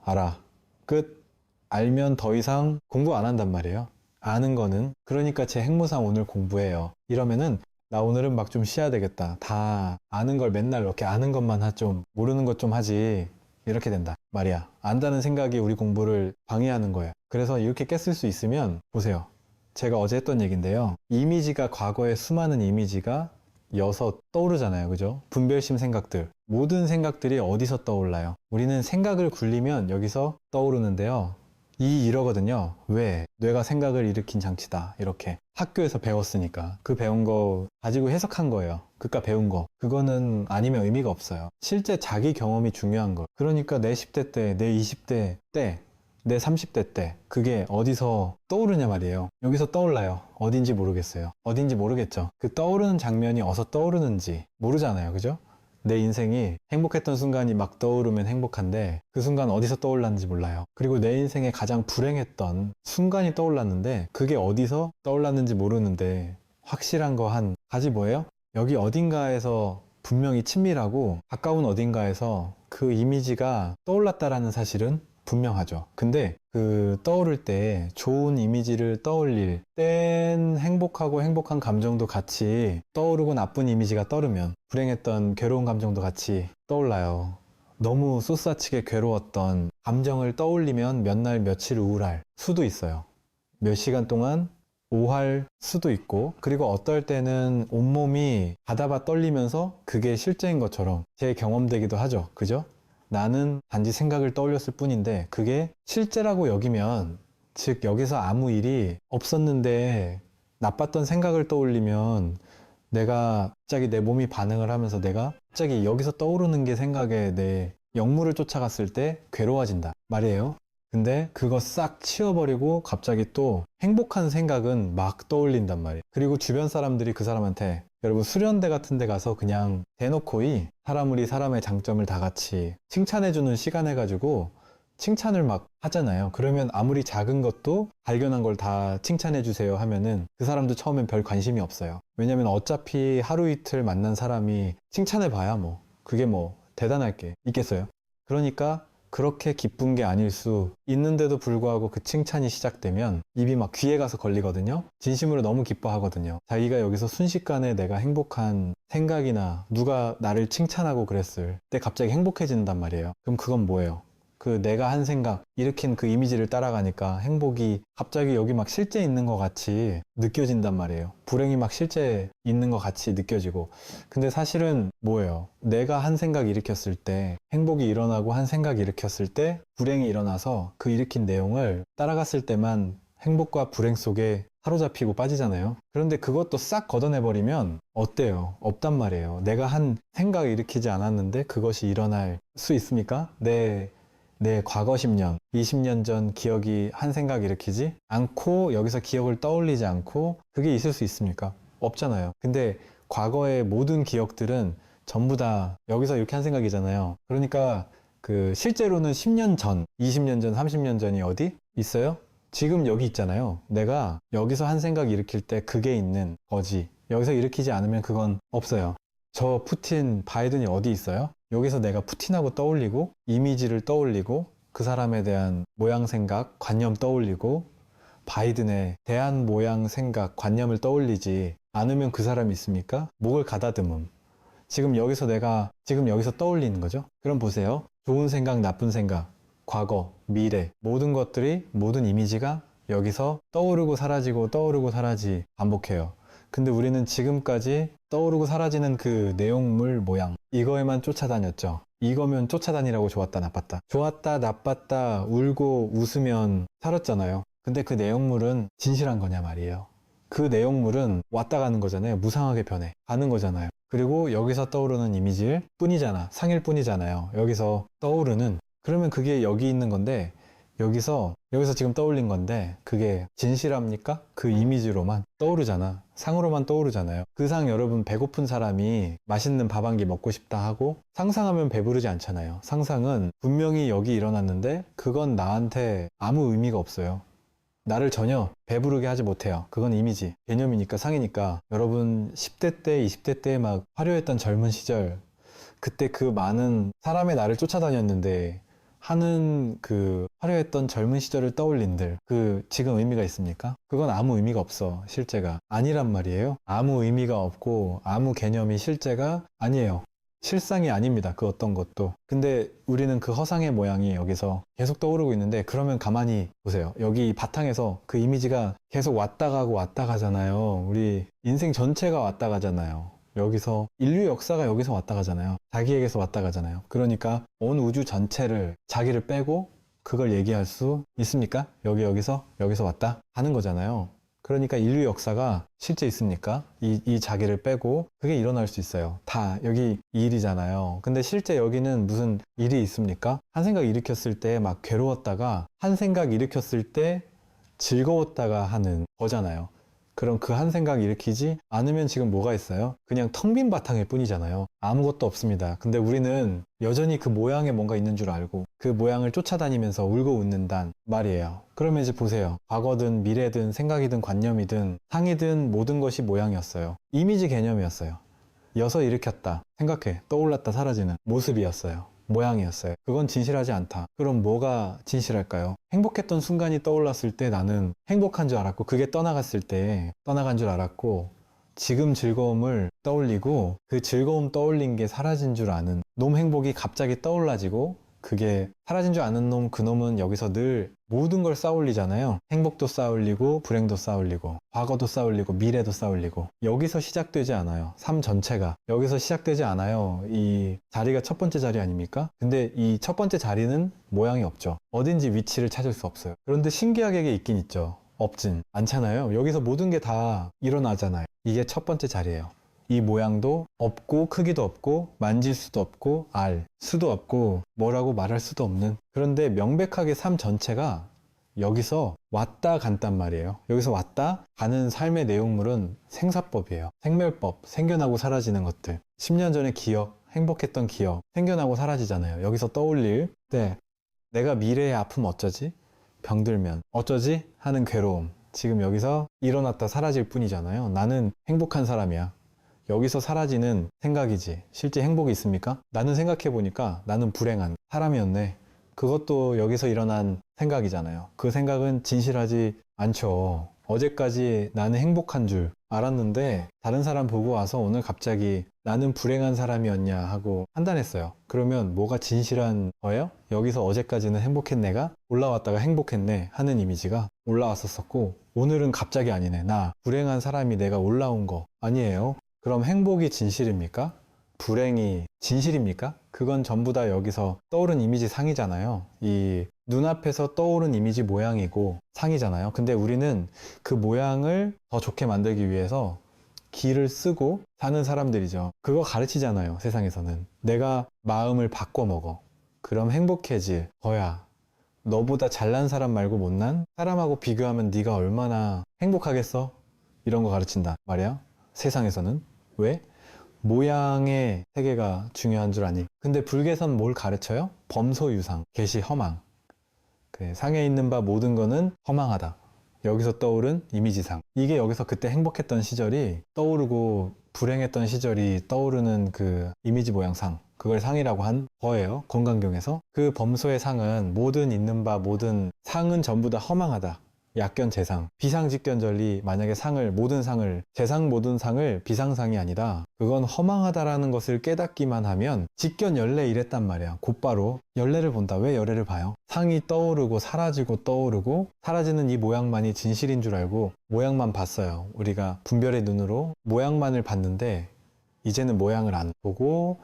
알아 끝. 알면 더 이상 공부 안 한단 말이에요. 아는 거는. 그러니까 제 핵무상 오늘 공부해요. 이러면은 나 오늘은 막 좀 쉬어야 되겠다. 다 아는 걸 맨날 이렇게 아는 것만 좀 모르는 것 좀 하지. 이렇게 된다 말이야. 안다는 생각이 우리 공부를 방해하는 거예요. 그래서 이렇게 깼을 수 있으면 보세요. 제가 어제 했던 얘기인데요. 이미지가 과거의 수많은 이미지가 여섯 떠오르잖아요. 그죠? 분별심 생각들. 모든 생각들이 어디서 떠올라요? 우리는 생각을 굴리면 여기서 떠오르는데요. 이러거든요. 왜? 뇌가 생각을 일으킨 장치다. 이렇게. 학교에서 배웠으니까. 그 배운 거 가지고 해석한 거예요. 그깟 배운 거. 그거는 아니면 의미가 없어요. 실제 자기 경험이 중요한 거. 그러니까 내 10대 때, 내 20대 때, 내 30대 때 그게 어디서 떠오르냐 말이에요. 여기서 떠올라요. 어딘지 모르겠어요. 어딘지 모르겠죠. 그 떠오르는 장면이 어디서 떠오르는지 모르잖아요. 그죠? 내 인생이 행복했던 순간이 막 떠오르면 행복한데 그 순간 어디서 떠올랐는지 몰라요. 그리고 내 인생에 가장 불행했던 순간이 떠올랐는데 그게 어디서 떠올랐는지 모르는데 확실한 거 한 가지 뭐예요? 여기 어딘가에서 분명히 친밀하고 가까운 어딘가에서 그 이미지가 떠올랐다라는 사실은 분명하죠. 근데 그 떠오를 때 좋은 이미지를 떠올릴 땐 행복하고 행복한 감정도 같이 떠오르고 나쁜 이미지가 떠오르면 불행했던 괴로운 감정도 같이 떠올라요. 너무 쏘싸치게 괴로웠던 감정을 떠올리면 몇 날 며칠 우울할 수도 있어요. 몇 시간 동안 오할 수도 있고 그리고 어떨 때는 온몸이 바다바 떨리면서 그게 실제인 것처럼 제 경험되기도 하죠. 그죠? 나는 단지 생각을 떠올렸을 뿐인데 그게 실제라고 여기면 즉 여기서 아무 일이 없었는데 나빴던 생각을 떠올리면 내가 갑자기 내 몸이 반응을 하면서 내가 갑자기 여기서 떠오르는 게 생각에 내 역물을 쫓아갔을 때 괴로워진다 말이에요. 근데 그거 싹 치워버리고 갑자기 또 행복한 생각은 막 떠올린단 말이에요. 그리고 주변 사람들이 그 사람한테 여러분 수련대 같은 데 가서 그냥 대놓고이 사람이 사람의 장점을 다 같이 칭찬해주는 시간 해가지고 칭찬을 막 하잖아요. 그러면 아무리 작은 것도 발견한 걸 다 칭찬해주세요 하면은 그 사람도 처음엔 별 관심이 없어요. 왜냐면 어차피 하루 이틀 만난 사람이 칭찬해봐야 뭐 그게 뭐 대단할 게 있겠어요. 그러니까 그렇게 기쁜 게 아닐 수 있는데도 불구하고 그 칭찬이 시작되면 입이 막 귀에 가서 걸리거든요. 진심으로 너무 기뻐하거든요. 자기가 여기서 순식간에 내가 행복한 생각이나 누가 나를 칭찬하고 그랬을 때 갑자기 행복해진단 말이에요. 그럼 그건 뭐예요? 그 내가 한 생각, 일으킨 그 이미지를 따라가니까 행복이 갑자기 여기 막 실제 있는 것 같이 느껴진단 말이에요. 불행이 막 실제 있는 것 같이 느껴지고. 근데 사실은 뭐예요? 내가 한 생각 일으켰을 때, 행복이 일어나고 한 생각 일으켰을 때 불행이 일어나서 그 일으킨 내용을 따라갔을 때만 행복과 불행 속에 사로잡히고 빠지잖아요. 그런데 그것도 싹 걷어내버리면 어때요? 없단 말이에요. 내가 한 생각 일으키지 않았는데 그것이 일어날 수 있습니까? 내 과거 10년, 20년 전 기억이 한 생각 일으키지 않고 여기서 기억을 떠올리지 않고 그게 있을 수 있습니까? 없잖아요. 근데 과거의 모든 기억들은 전부 다 여기서 이렇게 한 생각이잖아요. 그러니까 그 실제로는 10년 전, 20년 전, 30년 전이 어디 있어요? 지금 여기 있잖아요. 내가 여기서 한 생각 일으킬 때 그게 있는 거지. 여기서 일으키지 않으면 그건 없어요. 저 푸틴, 바이든이 어디 있어요? 여기서 내가 푸틴하고 떠올리고 이미지를 떠올리고 그 사람에 대한 모양 생각, 관념 떠올리고 바이든에 대한 모양 생각, 관념을 떠올리지 않으면 그 사람이 있습니까? 목을 가다듬음. 지금 여기서 내가 지금 여기서 떠올리는 거죠? 그럼 보세요. 좋은 생각, 나쁜 생각. 과거, 미래, 모든 것들이, 모든 이미지가 여기서 떠오르고 사라지고 떠오르고 사라지 반복해요. 근데 우리는 지금까지 떠오르고 사라지는 그 내용물 모양, 이거에만 쫓아다녔죠. 이거면 쫓아다니라고 좋았다 나빴다, 좋았다 나빴다, 울고 웃으면 살았잖아요. 근데 그 내용물은 진실한 거냐 말이에요. 그 내용물은 왔다 가는 거잖아요. 무상하게 변해 가는 거잖아요. 그리고 여기서 떠오르는 이미지일 뿐이잖아. 상일 뿐이잖아요. 여기서 떠오르는, 그러면 그게 여기 있는 건데, 여기서 지금 떠올린 건데 그게 진실합니까? 그 이미지로만 떠오르잖아. 상으로만 떠오르잖아요. 그 상, 여러분, 배고픈 사람이 맛있는 밥 한 끼 먹고 싶다 하고 상상하면 배부르지 않잖아요. 상상은 분명히 여기 일어났는데 그건 나한테 아무 의미가 없어요. 나를 전혀 배부르게 하지 못해요. 그건 이미지, 개념이니까, 상이니까. 여러분 10대 때 20대 때 막 화려했던 젊은 시절, 그때 그 많은 사람의 나를 쫓아다녔는데 하는 그 화려했던 젊은 시절을 떠올린들, 그 지금 의미가 있습니까? 그건 아무 의미가 없어. 실제가 아니란 말이에요. 아무 의미가 없고 아무 개념이 실제가 아니에요. 실상이 아닙니다. 그 어떤 것도. 근데 우리는 그 허상의 모양이 여기서 계속 떠오르고 있는데, 그러면 가만히 보세요. 여기 바탕에서 그 이미지가 계속 왔다 가고 왔다 가잖아요. 우리 인생 전체가 왔다 가잖아요. 여기서 인류 역사가 여기서 왔다 가잖아요. 자기에게서 왔다 가잖아요. 그러니까 온 우주 전체를, 자기를 빼고 그걸 얘기할 수 있습니까? 여기서 왔다 가는 거잖아요. 그러니까 인류 역사가 실제 있습니까? 이 자기를 빼고 그게 일어날 수 있어요. 다 여기 이 일이잖아요. 근데 실제 여기는 무슨 일이 있습니까? 한 생각 일으켰을 때 막 괴로웠다가 한 생각 일으켰을 때 즐거웠다가 하는 거잖아요. 그럼 그 한 생각 일으키지 않으면 지금 뭐가 있어요? 그냥 텅 빈 바탕일 뿐이잖아요. 아무것도 없습니다. 근데 우리는 여전히 그 모양에 뭔가 있는 줄 알고 그 모양을 쫓아다니면서 울고 웃는단 말이에요. 그러면 이제 보세요. 과거든 미래든 생각이든 관념이든 상이든 모든 것이 모양이었어요. 이미지 개념이었어요. 여서 일으켰다, 생각해, 떠올랐다, 사라지는 모습이었어요. 모양이었어요. 그건 진실하지 않다. 그럼 뭐가 진실할까요? 행복했던 순간이 떠올랐을 때 나는 행복한 줄 알았고, 그게 떠나갔을 때 떠나간 줄 알았고, 지금 즐거움을 떠올리고 그 즐거움 떠올린 게 사라진 줄 아는 놈, 행복이 갑자기 떠올라지고 그게 사라진 줄 아는 놈, 그 놈은 여기서 늘 모든 걸 쌓아올리잖아요. 행복도 쌓아올리고 불행도 쌓아올리고 과거도 쌓아올리고 미래도 쌓아올리고. 여기서 시작되지 않아요. 삶 전체가 여기서 시작되지 않아요. 이 자리가 첫 번째 자리 아닙니까? 근데 이 첫 번째 자리는 모양이 없죠. 어딘지 위치를 찾을 수 없어요. 그런데 신기하게 있긴 있죠. 없진 않잖아요. 여기서 모든 게 다 일어나잖아요. 이게 첫 번째 자리예요. 이 모양도 없고 크기도 없고 만질 수도 없고 알 수도 없고 뭐라고 말할 수도 없는, 그런데 명백하게 삶 전체가 여기서 왔다 간단 말이에요. 여기서 왔다 가는 삶의 내용물은 생사법이에요. 생멸법, 생겨나고 사라지는 것들. 10년 전의 기억, 행복했던 기억 생겨나고 사라지잖아요. 여기서 떠올릴 때 내가 미래의 아픔 어쩌지? 병들면 어쩌지? 하는 괴로움, 지금 여기서 일어났다 사라질 뿐이잖아요. 나는 행복한 사람이야. 여기서 사라지는 생각이지 실제 행복이 있습니까? 나는 생각해보니까 나는 불행한 사람이었네. 그것도 여기서 일어난 생각이잖아요. 그 생각은 진실하지 않죠. 어제까지 나는 행복한 줄 알았는데 다른 사람 보고 와서 오늘 갑자기 나는 불행한 사람이었냐 하고 판단했어요. 그러면 뭐가 진실한 거예요? 여기서 어제까지는 행복했네가 올라왔다가 행복했네 하는 이미지가 올라왔었고, 오늘은 갑자기 아니네, 나 불행한 사람이 내가 올라온 거 아니에요. 그럼 행복이 진실입니까? 불행이 진실입니까? 그건 전부 다 여기서 떠오른 이미지 상이잖아요. 이 눈앞에서 떠오른 이미지 모양이고 상이잖아요. 근데 우리는 그 모양을 더 좋게 만들기 위해서 기를 쓰고 사는 사람들이죠. 그거 가르치잖아요. 세상에서는 내가 마음을 바꿔 먹어, 그럼 행복해질 거야. 너보다 잘난 사람 말고 못난 사람하고 비교하면 네가 얼마나 행복하겠어? 이런 거 가르친다 말이야. 세상에서는. 왜? 모양의 세계가 중요한 줄 아니. 근데 불교에서는 뭘 가르쳐요? 범소유상, 계시 허망. 상에 있는 바 모든 거는 허망하다. 여기서 떠오른 이미지상. 이게 여기서 그때 행복했던 시절이 떠오르고 불행했던 시절이 떠오르는 그 이미지 모양상, 그걸 상이라고 한 거예요. 건강경에서. 그 범소의 상은 모든 있는 바 모든 상은 전부 다 허망하다. 약견 재상, 비상직견절리 만약에 상을 모든 상을 재상 모든 상을 비상상이 아니라 그건 허망하다라는 것을 깨닫기만 하면 직견 열례 이랬단 말이야. 곧바로 열례를 본다. 왜 열례를 봐요? 상이 떠오르고 사라지고 떠오르고 사라지는 이 모양만이 진실인 줄 알고 모양만 봤어요. 우리가 분별의 눈으로 모양만을 봤는데 이제는 모양을 안 보고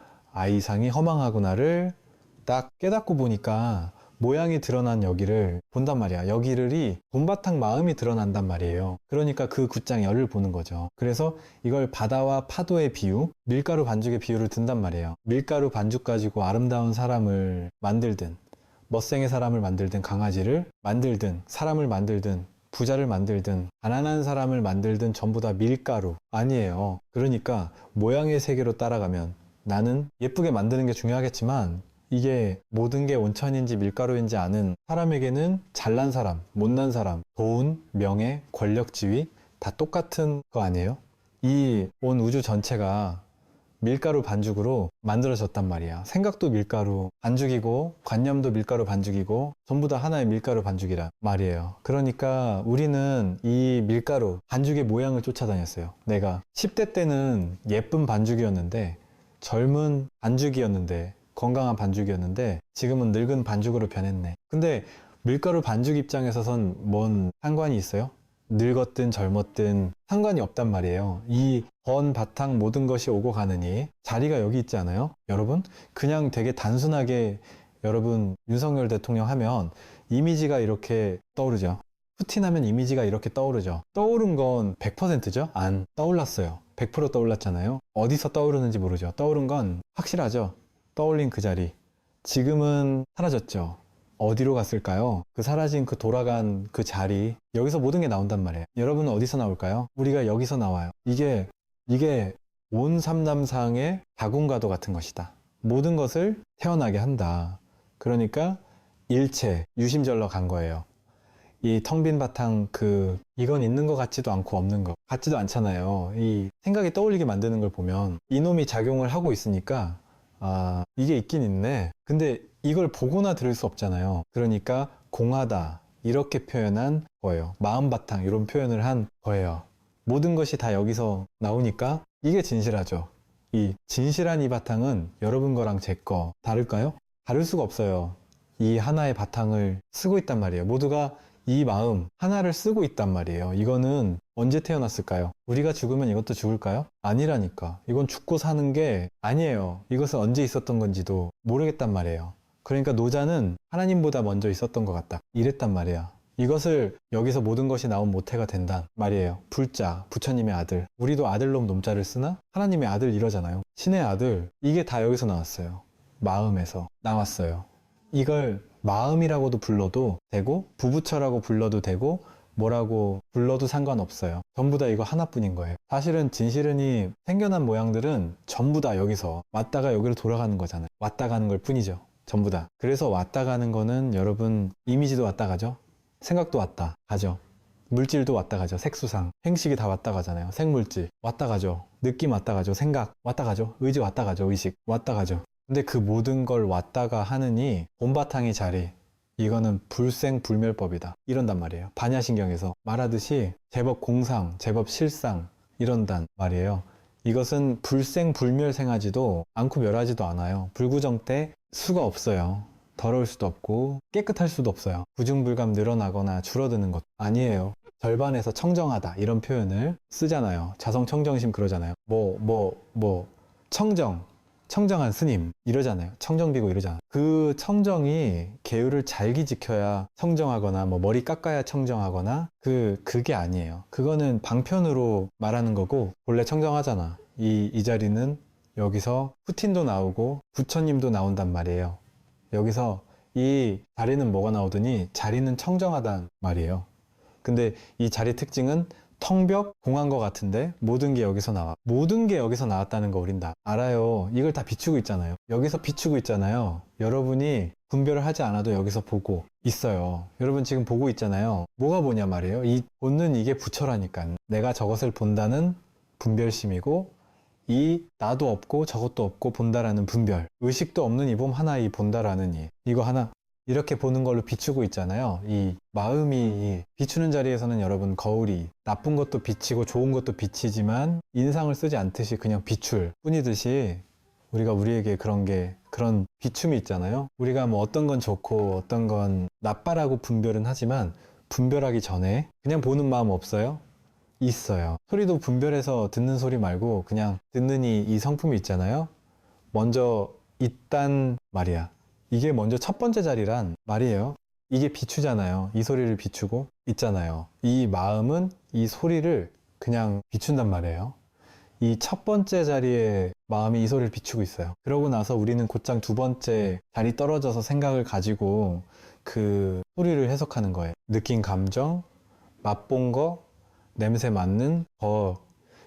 이 상이 허망하구나를 딱 깨닫고 보니까 모양이 드러난 여기를 본단 말이야. 여기를이 본바탕 마음이 드러난단 말이에요. 그러니까 그 굿장 열을 보는 거죠. 그래서 이걸 바다와 파도의 비유, 밀가루 반죽의 비유를 든단 말이에요. 밀가루 반죽 가지고 아름다운 사람을 만들든 멋생의 사람을 만들든 강아지를 만들든 사람을 만들든 부자를 만들든 가난한 사람을 만들든 전부 다 밀가루 아니에요. 그러니까 모양의 세계로 따라가면 나는 예쁘게 만드는 게 중요하겠지만 이게 모든 게 온천인지 밀가루인지 아는 사람에게는 잘난 사람, 못난 사람, 돈, 명예, 권력, 지위 다 똑같은 거 아니에요? 이 온 우주 전체가 밀가루 반죽으로 만들어졌단 말이야. 생각도 밀가루 반죽이고 관념도 밀가루 반죽이고 전부 다 하나의 밀가루 반죽이란 말이에요. 그러니까 우리는 이 밀가루 반죽의 모양을 쫓아다녔어요. 내가 10대 때는 예쁜 반죽이었는데 젊은 반죽이었는데 건강한 반죽이었는데 지금은 늙은 반죽으로 변했네. 근데 밀가루 반죽 입장에서선 뭔 상관이 있어요? 늙었든 젊었든 상관이 없단 말이에요. 이 번 바탕 모든 것이 오고 가느니 자리가 여기 있지 않아요? 여러분 그냥 되게 단순하게 여러분 윤석열 대통령 하면 이미지가 이렇게 떠오르죠. 푸틴하면 이미지가 이렇게 떠오르죠. 떠오른 건 100%죠? 안 떠올랐어요. 100% 떠올랐잖아요. 어디서 떠오르는지 모르죠. 떠오른 건 확실하죠. 떠올린 그 자리 지금은 사라졌죠. 어디로 갔을까요? 그 사라진 그 돌아간 그 자리 여기서 모든 게 나온단 말이에요. 여러분은 어디서 나올까요? 우리가 여기서 나와요. 이게 온 삼남상의 자궁과도 같은 것이다. 모든 것을 태어나게 한다. 그러니까 일체 유심절러 간 거예요. 이 텅 빈 바탕 이건 있는 것 같지도 않고 없는 것 같지도 않잖아요. 이 생각이 떠올리게 만드는 걸 보면 이놈이 작용을 하고 있으니까 이게 있긴 있네. 근데 이걸 보거나 들을 수 없잖아요. 그러니까 공하다 이렇게 표현한 거예요. 마음바탕 이런 표현을 한 거예요. 모든 것이 다 여기서 나오니까 이게 진실하죠. 이 진실한 이 바탕은 여러분 거랑 제 거 다를까요? 다를 수가 없어요. 이 하나의 바탕을 쓰고 있단 말이에요. 모두가 이 마음 하나를 쓰고 있단 말이에요. 이거는 언제 태어났을까요? 우리가 죽으면 이것도 죽을까요? 아니라니까. 이건 죽고 사는 게 아니에요. 이것은 언제 있었던 건지도 모르겠단 말이에요. 그러니까 노자는 하나님보다 먼저 있었던 것 같다. 이랬단 말이야. 이것을 여기서 모든 것이 나온 모태가 된단 말이에요. 불자, 부처님의 아들. 우리도 아들놈 놈자를 쓰나? 하나님의 아들 이러잖아요. 신의 아들. 이게 다 여기서 나왔어요. 마음에서 나왔어요. 이걸 마음이라고도 불러도 되고 부부처라고 불러도 되고 뭐라고 불러도 상관없어요. 전부 다 이거 하나뿐인 거예요. 사실은 진실은이 생겨난 모양들은 전부 다 여기서 왔다가 여기로 돌아가는 거잖아요. 왔다 가는 걸 뿐이죠. 전부 다. 그래서 왔다 가는 거는 여러분 이미지도 왔다 가죠. 생각도 왔다 가죠. 물질도 왔다 가죠. 색수상 행식이 다 왔다 가잖아요. 색물질 왔다 가죠. 느낌 왔다 가죠. 생각 왔다 가죠. 의지 왔다 가죠. 의식 왔다 가죠. 근데 그 모든 걸 왔다가 하느니 본바탕의 자리 이거는 불생불멸법이다 이런단 말이에요. 반야신경에서 말하듯이 제법 공상 제법 실상 이런단 말이에요. 이것은 불생불멸생하지도 않고 멸하지도 않아요. 불구정 때 수가 없어요. 더러울 수도 없고 깨끗할 수도 없어요. 부중불감 늘어나거나 줄어드는 것 아니에요. 절반에서 청정하다 이런 표현을 쓰잖아요. 자성청정심 그러잖아요. 청정한 스님 이러잖아요. 청정비고 이러잖아요. 그 청정이 계율을 잘기 지켜야 청정하거나 머리 깎아야 청정하거나 그게 아니에요. 그거는 방편으로 말하는 거고 본래 청정하잖아. 이 자리는 여기서 푸틴도 나오고 부처님도 나온단 말이에요. 여기서 이 자리는 뭐가 나오더니 자리는 청정하단 말이에요. 근데 이 자리 특징은 텅벽 공한 것 같은데 모든 게 여기서 나와. 모든 게 여기서 나왔다는 거 우린 다 알아요. 이걸 다 비추고 있잖아요. 여기서 비추고 있잖아요. 여러분이 분별을 하지 않아도 여기서 보고 있어요. 여러분 지금 보고 있잖아요. 뭐가 보냐 말이에요. 이 보는 이게 부처라니까. 내가 저것을 본다는 분별심이고 이 나도 없고 저것도 없고 본다라는 분별. 의식도 없는 이 봄 하나 이 본다라는 이거 하나 이렇게 보는 걸로 비추고 있잖아요. 이 마음이 비추는 자리에서는 여러분 거울이 나쁜 것도 비치고 좋은 것도 비치지만 인상을 쓰지 않듯이 그냥 비출 뿐이듯이 우리가 우리에게 그런 비춤이 있잖아요. 우리가 뭐 어떤 건 좋고 어떤 건 나빠라고 분별은 하지만 분별하기 전에 그냥 보는 마음 없어요? 있어요. 소리도 분별해서 듣는 소리 말고 그냥 듣는 이 성품이 있잖아요. 먼저 있단 말이야. 이게 먼저 첫 번째 자리란 말이에요. 이게 비추잖아요. 이 소리를 비추고 있잖아요. 이 마음은 이 소리를 그냥 비춘단 말이에요. 이 첫 번째 자리에 마음이 이 소리를 비추고 있어요. 그러고 나서 우리는 곧장 두 번째 자리 떨어져서 생각을 가지고 그 소리를 해석하는 거예요. 느낀 감정, 맛본 거, 냄새 맡는 거,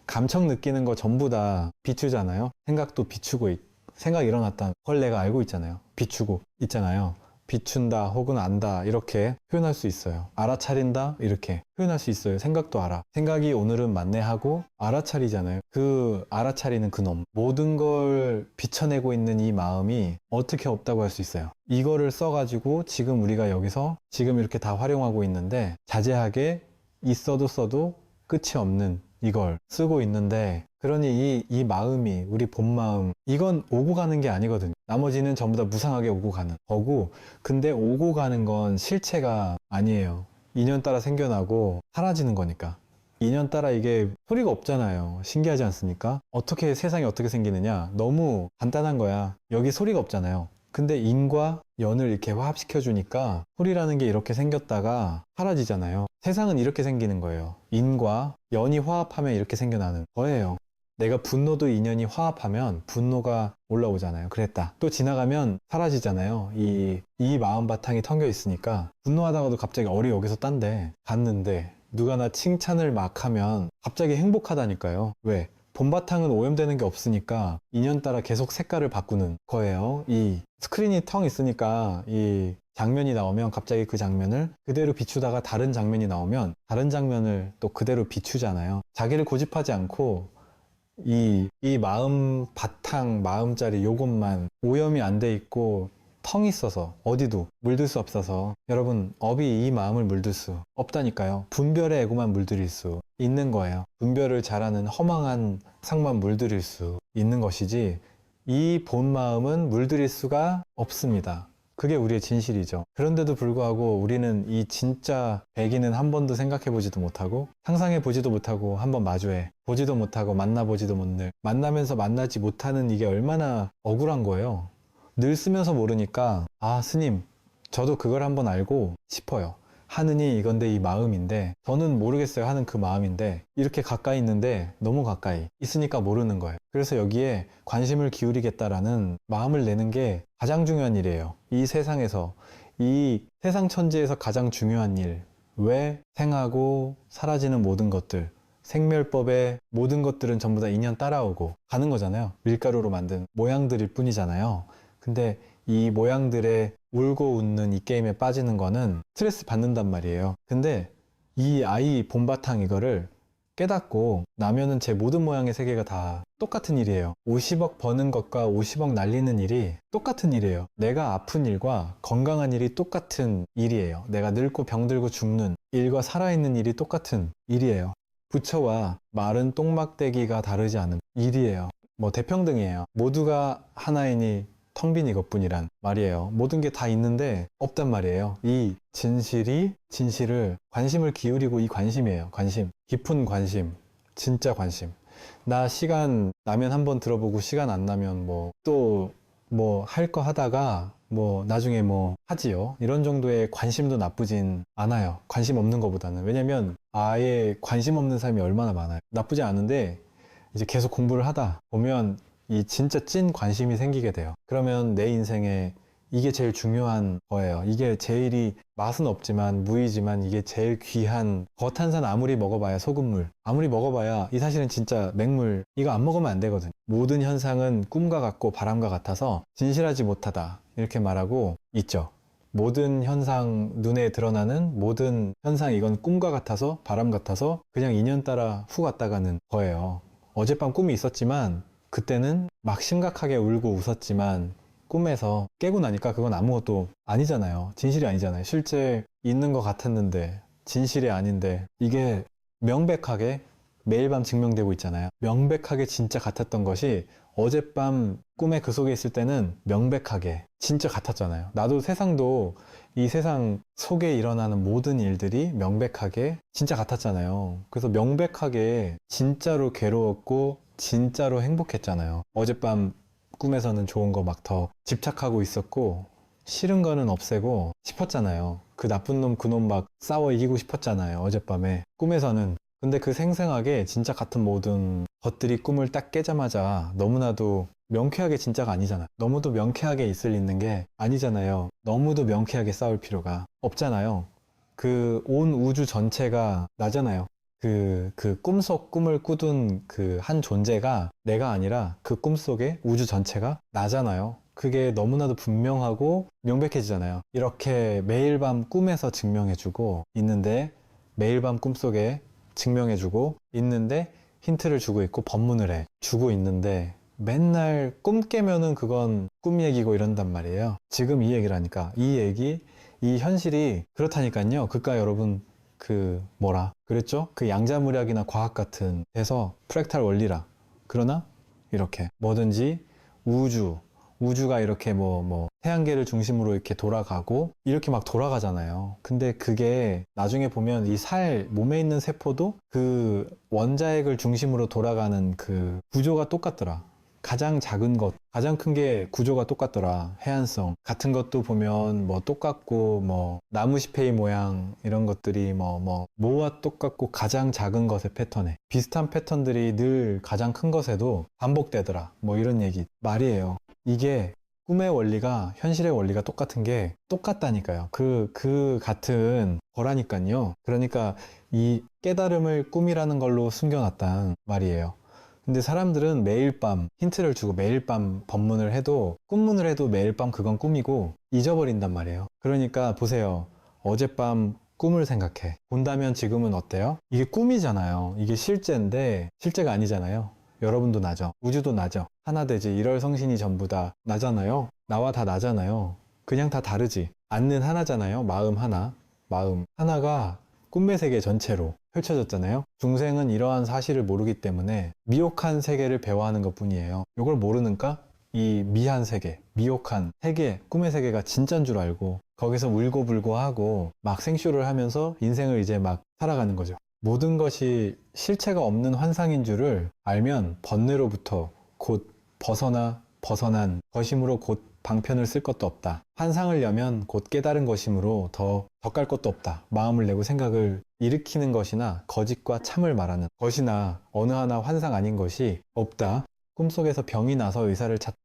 감청 느끼는 거 전부 다 비추잖아요. 생각도 비추고 생각 일어났다. 그걸 내가 알고 있잖아요. 비추고 있잖아요. 비춘다 혹은 안다 이렇게 표현할 수 있어요. 알아차린다 이렇게 표현할 수 있어요. 생각도 알아. 생각이 오늘은 맞네 하고 알아차리잖아요. 그 알아차리는 그놈. 모든 걸 비춰내고 있는 이 마음이 어떻게 없다고 할 수 있어요. 이거를 써가지고 지금 우리가 여기서 지금 이렇게 다 활용하고 있는데 자제하게 있어도 써도 끝이 없는 이걸 쓰고 있는데 그러니 이 마음이 우리 본 마음 이건 오고 가는 게 아니거든요. 나머지는 전부 다 무상하게 오고 가는 거고 근데 오고 가는 건 실체가 아니에요. 인연 따라 생겨나고 사라지는 거니까. 인연 따라 이게 소리가 없잖아요. 신기하지 않습니까? 어떻게 세상이 어떻게 생기느냐? 너무 간단한 거야. 여기 소리가 없잖아요. 근데 인과 연을 이렇게 화합시켜 주니까 소리라는 게 이렇게 생겼다가 사라지잖아요. 세상은 이렇게 생기는 거예요. 인과 연이 화합하면 이렇게 생겨나는 거예요. 내가 분노도 인연이 화합하면 분노가 올라오잖아요. 그랬다. 또 지나가면 사라지잖아요. 이 마음 바탕이 텅겨 있으니까 분노하다가도 갑자기 어리 여기서 딴데 갔는데 누가 나 칭찬을 막 하면 갑자기 행복하다니까요. 왜? 본바탕은 오염되는 게 없으니까 인연 따라 계속 색깔을 바꾸는 거예요. 이 스크린이 텅 있으니까 이 장면이 나오면 갑자기 그 장면을 그대로 비추다가 다른 장면이 나오면 다른 장면을 또 그대로 비추잖아요. 자기를 고집하지 않고 이 마음 바탕 마음자리 요것만 오염이 안 돼 있고 텅 있어서 어디도 물들 수 없어서 여러분 업이 이 마음을 물들 수 없다니까요. 분별의 애고만 물들일 수 있는 거예요. 분별을 잘하는 허망한 상만 물들일 수 있는 것이지 이 본 마음은 물들일 수가 없습니다. 그게 우리의 진실이죠. 그런데도 불구하고 우리는 이 진짜 백이는 한 번도 생각해 보지도 못하고 상상해 보지도 못하고 한번 마주해 보지도 못하고 만나보지도 못늘 만나면서 만나지 못하는 이게 얼마나 억울한 거예요. 늘 쓰면서 모르니까 아 스님 저도 그걸 한번 알고 싶어요. 하느니 이건데 이 마음인데 저는 모르겠어요. 하는 그 마음인데 이렇게 가까이 있는데 너무 가까이 있으니까 모르는 거예요. 그래서 여기에 관심을 기울이겠다라는 마음을 내는 게 가장 중요한 일이에요. 이 세상에서 이 세상 천지에서 가장 중요한 일. 왜 생하고 사라지는 모든 것들 생멸법의 모든 것들은 전부 다 인연 따라오고 가는 거잖아요. 밀가루로 만든 모양들일 뿐이잖아요. 근데 이 모양들의 울고 웃는 이 게임에 빠지는 거는 스트레스 받는단 말이에요. 근데 이 아이 본바탕 이거를 깨닫고 나면은 제 모든 모양의 세계가 다 똑같은 일이에요. 50억 버는 것과 50억 날리는 일이 똑같은 일이에요. 내가 아픈 일과 건강한 일이 똑같은 일이에요. 내가 늙고 병들고 죽는 일과 살아있는 일이 똑같은 일이에요. 부처와 마른 똥막대기가 다르지 않은 일이에요. 뭐 대평등이에요. 모두가 하나이니 텅 빈 이것뿐이란 말이에요. 모든 게 다 있는데 없단 말이에요. 이 진실을 관심을 기울이고 이 관심이에요. 관심, 깊은 관심, 진짜 관심. 나 시간 나면 한번 들어보고 시간 안 나면 뭐 또 뭐 할 거 하다가 뭐 나중에 뭐 하지요. 이런 정도의 관심도 나쁘진 않아요. 관심 없는 것보다는. 왜냐면 아예 관심 없는 사람이 얼마나 많아요. 나쁘지 않은데 이제 계속 공부를 하다 보면 이 진짜 찐 관심이 생기게 돼요. 그러면 내 인생에 이게 제일 중요한 거예요. 이게 제일이 맛은 없지만 무이지만 이게 제일 귀한 겉한산 아무리 먹어봐야 소금물 아무리 먹어봐야 이 사실은 진짜 맹물 이거 안 먹으면 안 되거든. 모든 현상은 꿈과 같고 바람과 같아서 진실하지 못하다 이렇게 말하고 있죠. 모든 현상 눈에 드러나는 모든 현상 이건 꿈과 같아서 바람 같아서 그냥 인연 따라 후 갔다가는 거예요. 어젯밤 꿈이 있었지만 그때는 막 심각하게 울고 웃었지만 꿈에서 깨고 나니까 그건 아무것도 아니잖아요. 진실이 아니잖아요. 실제 있는 것 같았는데 진실이 아닌데 이게 명백하게 매일 밤 증명되고 있잖아요. 명백하게 진짜 같았던 것이 어젯밤 꿈에 그 속에 있을 때는 명백하게 진짜 같았잖아요. 나도 세상도 이 세상 속에 일어나는 모든 일들이 명백하게 진짜 같았잖아요. 그래서 명백하게 진짜로 괴로웠고 진짜로 행복했잖아요. 어젯밤 꿈에서는 좋은 거 막 더 집착하고 있었고 싫은 거는 없애고 싶었잖아요. 그 나쁜 놈 그 놈 막 싸워 이기고 싶었잖아요. 어젯밤에 꿈에서는. 근데 그 생생하게 진짜 같은 모든 것들이 꿈을 딱 깨자마자 너무나도 명쾌하게 진짜가 아니잖아. 너무도 명쾌하게 있는 게 아니잖아요. 너무도 명쾌하게 싸울 필요가 없잖아요. 그 온 우주 전체가 나잖아요. 그 꿈속 꿈을 꾸던 그 한 존재가 내가 아니라 그 꿈속에 우주 전체가 나잖아요. 그게 너무나도 분명하고 명백해지잖아요. 이렇게 매일 밤 꿈에서 증명해주고 있는데 매일 밤 꿈속에 증명해주고 있는데 힌트를 주고 있고 법문을 주고 있는데 맨날 꿈 깨면은 그건 꿈 얘기고 이런단 말이에요. 지금 이 얘기를 하니까 이 현실이 그렇다니까요. 그러니까 여러분 그 뭐라 그랬죠? 그 양자무략이나 과학 같은 데서 프랙탈 원리라. 그러나 이렇게 뭐든지 우주가 이렇게 태양계를 중심으로 이렇게 돌아가고 이렇게 막 돌아가잖아요. 근데 그게 나중에 보면 이 몸에 있는 세포도 그 원자핵을 중심으로 돌아가는 그 구조가 똑같더라. 가장 작은 것, 가장 큰 게 구조가 똑같더라. 해안성 같은 것도 보면 똑같고 나무 시페이 모양 이런 것들이 뭐와 똑같고 가장 작은 것의 패턴에 비슷한 패턴들이 늘 가장 큰 것에도 반복되더라. 이런 얘기 말이에요. 이게 꿈의 원리가 현실의 원리가 똑같은 게 똑같다니까요. 그 같은 거라니까요. 그러니까 이 깨달음을 꿈이라는 걸로 숨겨놨단 말이에요. 근데 사람들은 매일 밤 힌트를 주고 매일 밤 법문을 해도 꿈문을 해도 매일 밤 그건 꿈이고 잊어버린단 말이에요. 그러니까 보세요. 어젯밤 꿈을 생각해 본다면 지금은 어때요? 이게 꿈이잖아요. 이게 실제인데 실제가 아니잖아요. 여러분도 나죠. 우주도 나죠. 하나 되지. 일월 성신이 전부 다 나잖아요. 나와 다 나잖아요. 그냥 다 다르지. 않는 하나잖아요. 마음 하나. 마음 하나가 꿈의 세계 전체로 펼쳐졌잖아요. 중생은 이러한 사실을 모르기 때문에 미혹한 세계를 배워하는 것 뿐이에요. 이걸 모르니까 이 미한 세계, 미혹한 세계, 꿈의 세계가 진짜인 줄 알고 거기서 울고불고 하고 막 생쇼를 하면서 인생을 이제 막 살아가는 거죠. 모든 것이 실체가 없는 환상인 줄을 알면 번뇌로부터 곧 벗어난 것이므로 곧 방편을 쓸 것도 없다. 환상을 여면 곧 깨달은 것이므로 더 갈 것도 없다. 마음을 내고 생각을 일으키는 것이나 거짓과 참을 말하는 것이나 어느 하나 환상 아닌 것이 없다. 꿈속에서 병이 나서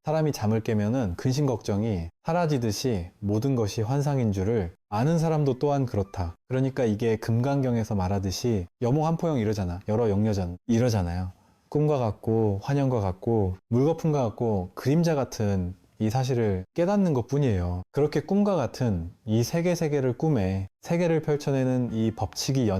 사람이 잠을 깨면은 근심 걱정이 사라지듯이 모든 것이 환상인 줄을 아는 사람도 또한 그렇다. 그러니까 이게 금강경에서 말하듯이 여몽한포영 이러잖아. 여러 영여전 이러잖아요. 꿈과 같고 환영과 같고 물거품과 같고 그림자 같은 이 사실을 깨닫는 것 뿐이에요. 그렇게 꿈과 같은 이 세계를 꿈에 세계를 펼쳐내는 이 법칙이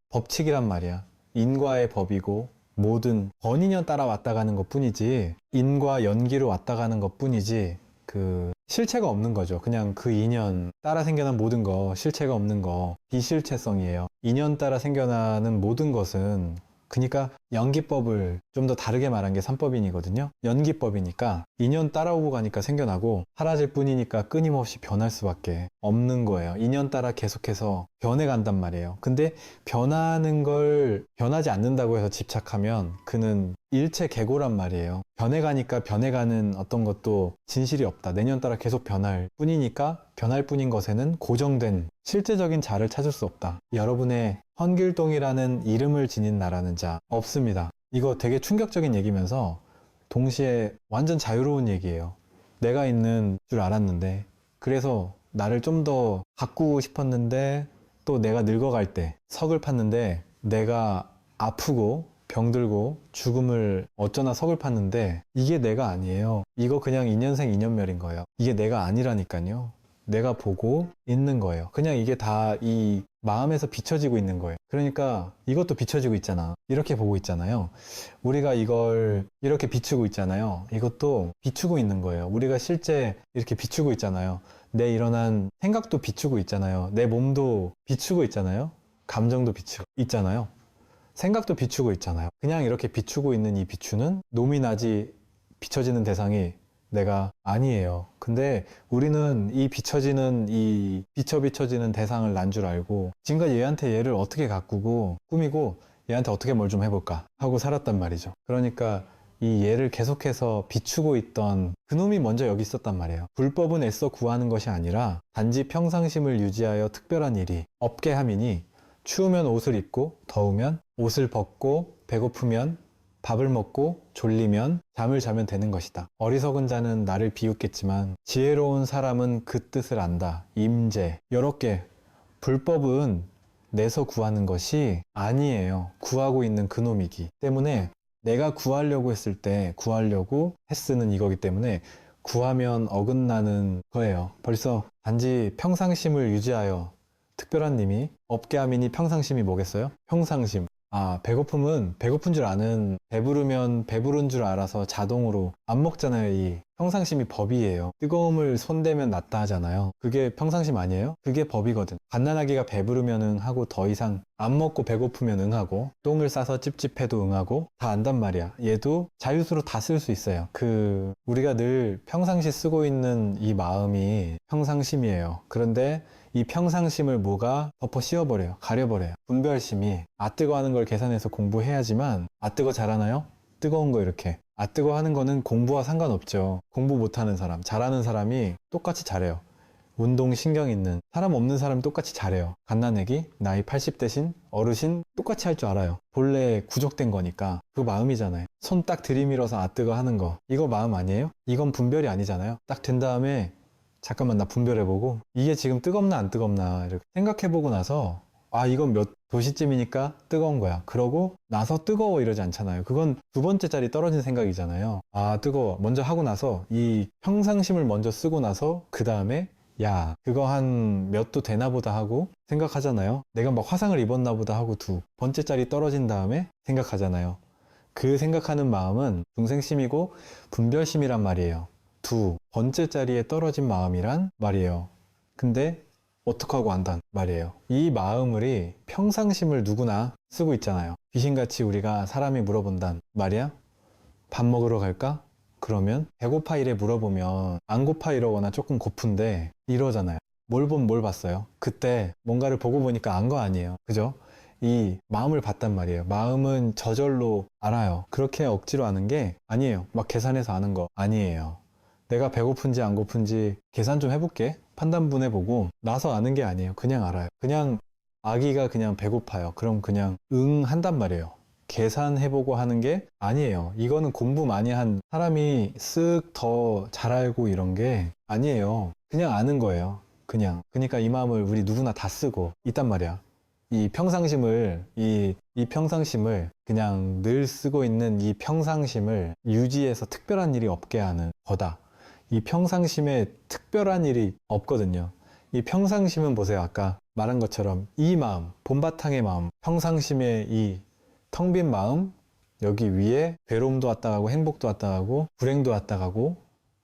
법칙이란 말이야. 인과의 법이고 모든 번인연 따라 왔다 가는 것 뿐이지 인과 연기로 왔다 가는 것 뿐이지 그 실체가 없는 거죠. 그냥 그 인연 따라 생겨난 모든 거 실체가 없는 거 비실체성이에요. 인연 따라 생겨나는 모든 것은 그러니까 연기법을 좀 더 다르게 말한 게 삼법인이거든요. 연기법이니까 인연 따라오고 가니까 생겨나고 사라질 뿐이니까 끊임없이 변할 수밖에 없는 거예요. 인연 따라 계속해서 변해간단 말이에요. 근데 변하는 걸 변하지 않는다고 해서 집착하면 그는 일체 계고란 말이에요. 변해가니까 변해가는 어떤 것도 진실이 없다. 내년 따라 계속 변할 뿐이니까 변할 뿐인 것에는 고정된 실제적인 자를 찾을 수 없다. 여러분의 헌길동이라는 이름을 지닌 나라는 자 없습니다. 이거 되게 충격적인 얘기면서 동시에 완전 자유로운 얘기예요. 내가 있는 줄 알았는데 그래서 나를 좀 더 가꾸고 싶었는데 또 내가 늙어갈 때 서글펐는데 내가 아프고 병들고 죽음을 어쩌나 서글펐는데 이게 내가 아니에요. 이거 그냥 인연생 인연멸인 거예요. 이게 내가 아니라니까요. 내가 보고 있는 거예요. 그냥 이게 다 이 마음에서 비춰지고 있는 거예요. 그러니까 이것도 비춰지고 있잖아. 이렇게 보고 있잖아요. 우리가 이걸 이렇게 비추고 있잖아요. 이것도 비추고 있는 거예요. 우리가 실제 이렇게 비추고 있잖아요. 내 일어난 생각도 비추고 있잖아요. 내 몸도 비추고 있잖아요. 감정도 비추고 있잖아요. 생각도 비추고 있잖아요. 그냥 이렇게 비추고 있는 이 비추는 노민하지 비춰지는 대상이 내가 아니에요. 근데 우리는 이 비춰지는 대상을 난 줄 알고 지금까지 얘한테 얘를 어떻게 가꾸고 꾸미고 얘한테 어떻게 뭘 좀 해볼까 하고 살았단 말이죠. 그러니까 이 얘를 계속해서 비추고 있던 그놈이 먼저 여기 있었단 말이에요. 불법은 애써 구하는 것이 아니라 단지 평상심을 유지하여 특별한 일이 없게 함이니 추우면 옷을 입고 더우면 옷을 벗고 배고프면 밥을 먹고 졸리면 잠을 자면 되는 것이다. 어리석은 자는 나를 비웃겠지만 지혜로운 사람은 그 뜻을 안다. 임재. 여러 개. 불법은 내서 구하는 것이 아니에요. 구하고 있는 그놈이기 때문에 내가 구하려고 했을 때 구하려고 했쓰는 이거기 때문에 구하면 어긋나는 거예요. 벌써 단지 평상심을 유지하여 특별한 님이 없게 함이니 평상심이 뭐겠어요? 평상심. 배고픔은 배고픈 줄 아는, 배부르면 배부른 줄 알아서 자동으로 안 먹잖아요. 이 평상심이 법이에요. 뜨거움을 손대면 낫다 하잖아요. 그게 평상심 아니에요? 그게 법이거든. 갓난아기가 배부르면 응하고 더 이상 안 먹고 배고프면 응하고 똥을 싸서 찝찝해도 응하고 다 안단 말이야. 얘도 자유수로 다 쓸 수 있어요. 우리가 늘 평상시 쓰고 있는 이 마음이 평상심이에요. 그런데 이 평상심을 뭐가 덮어 씌워버려요. 가려버려요. 분별심이 뜨거 하는 걸 계산해서 공부해야지만 뜨거 잘하나요? 뜨거운 거 이렇게 뜨거 하는 거는 공부와 상관없죠. 공부 못하는 사람, 잘하는 사람이 똑같이 잘해요. 운동 신경 있는 사람 없는 사람 똑같이 잘해요. 갓난아기, 나이 80 대신 어르신 똑같이 할 줄 알아요. 본래 구족된 거니까. 그 마음이잖아요. 손 딱 들이밀어서 뜨거 하는 거. 이거 마음 아니에요? 이건 분별이 아니잖아요. 딱 된 다음에 잠깐만 나 분별해보고 이게 지금 뜨겁나 안 뜨겁나 이렇게 생각해보고 나서 이건 몇 도시쯤이니까 뜨거운 거야. 그러고 나서 뜨거워 이러지 않잖아요. 그건 두 번째 짜리 떨어진 생각이잖아요. 뜨거워. 먼저 하고 나서 이 평상심을 먼저 쓰고 나서 그 다음에 야 그거 한 몇 도 되나 보다 하고 생각하잖아요. 내가 막 화상을 입었나 보다 하고 두 번째 짜리 떨어진 다음에 생각하잖아요. 그 생각하는 마음은 중생심이고 분별심이란 말이에요. 두 번째 자리에 떨어진 마음이란 말이에요. 근데 어떡하고 안단 말이에요. 이 마음을 평상심을 누구나 쓰고 있잖아요. 귀신같이 우리가 사람이 물어본단 말이야. 밥 먹으러 갈까? 그러면 배고파 이래 물어보면 안 고파 이러거나 조금 고픈데 이러잖아요. 뭘 보면 뭘 봤어요? 그때 뭔가를 보고 보니까 안 거 아니에요. 그죠? 이 마음을 봤단 말이에요. 마음은 저절로 알아요. 그렇게 억지로 아는 게 아니에요. 막 계산해서 아는 거 아니에요. 내가 배고픈지 안 고픈지 계산 좀 해볼게. 판단분해보고 나서 아는 게 아니에요. 그냥 알아요. 그냥 아기가 그냥 배고파요. 그럼 그냥 응 한단 말이에요. 계산해보고 하는 게 아니에요. 이거는 공부 많이 한 사람이 쓱 더 잘 알고 이런 게 아니에요. 그냥 아는 거예요. 그냥. 그러니까 이 마음을 우리 누구나 다 쓰고 있단 말이야. 이 평상심을 그냥 늘 쓰고 있는 이 평상심을 유지해서 특별한 일이 없게 하는 거다. 이 평상심에 특별한 일이 없거든요. 이 평상심은 보세요. 아까 말한 것처럼 이 마음, 본바탕의 마음, 평상심의 이 텅 빈 마음, 여기 위에 괴로움도 왔다 가고 행복도 왔다 가고 불행도 왔다 가고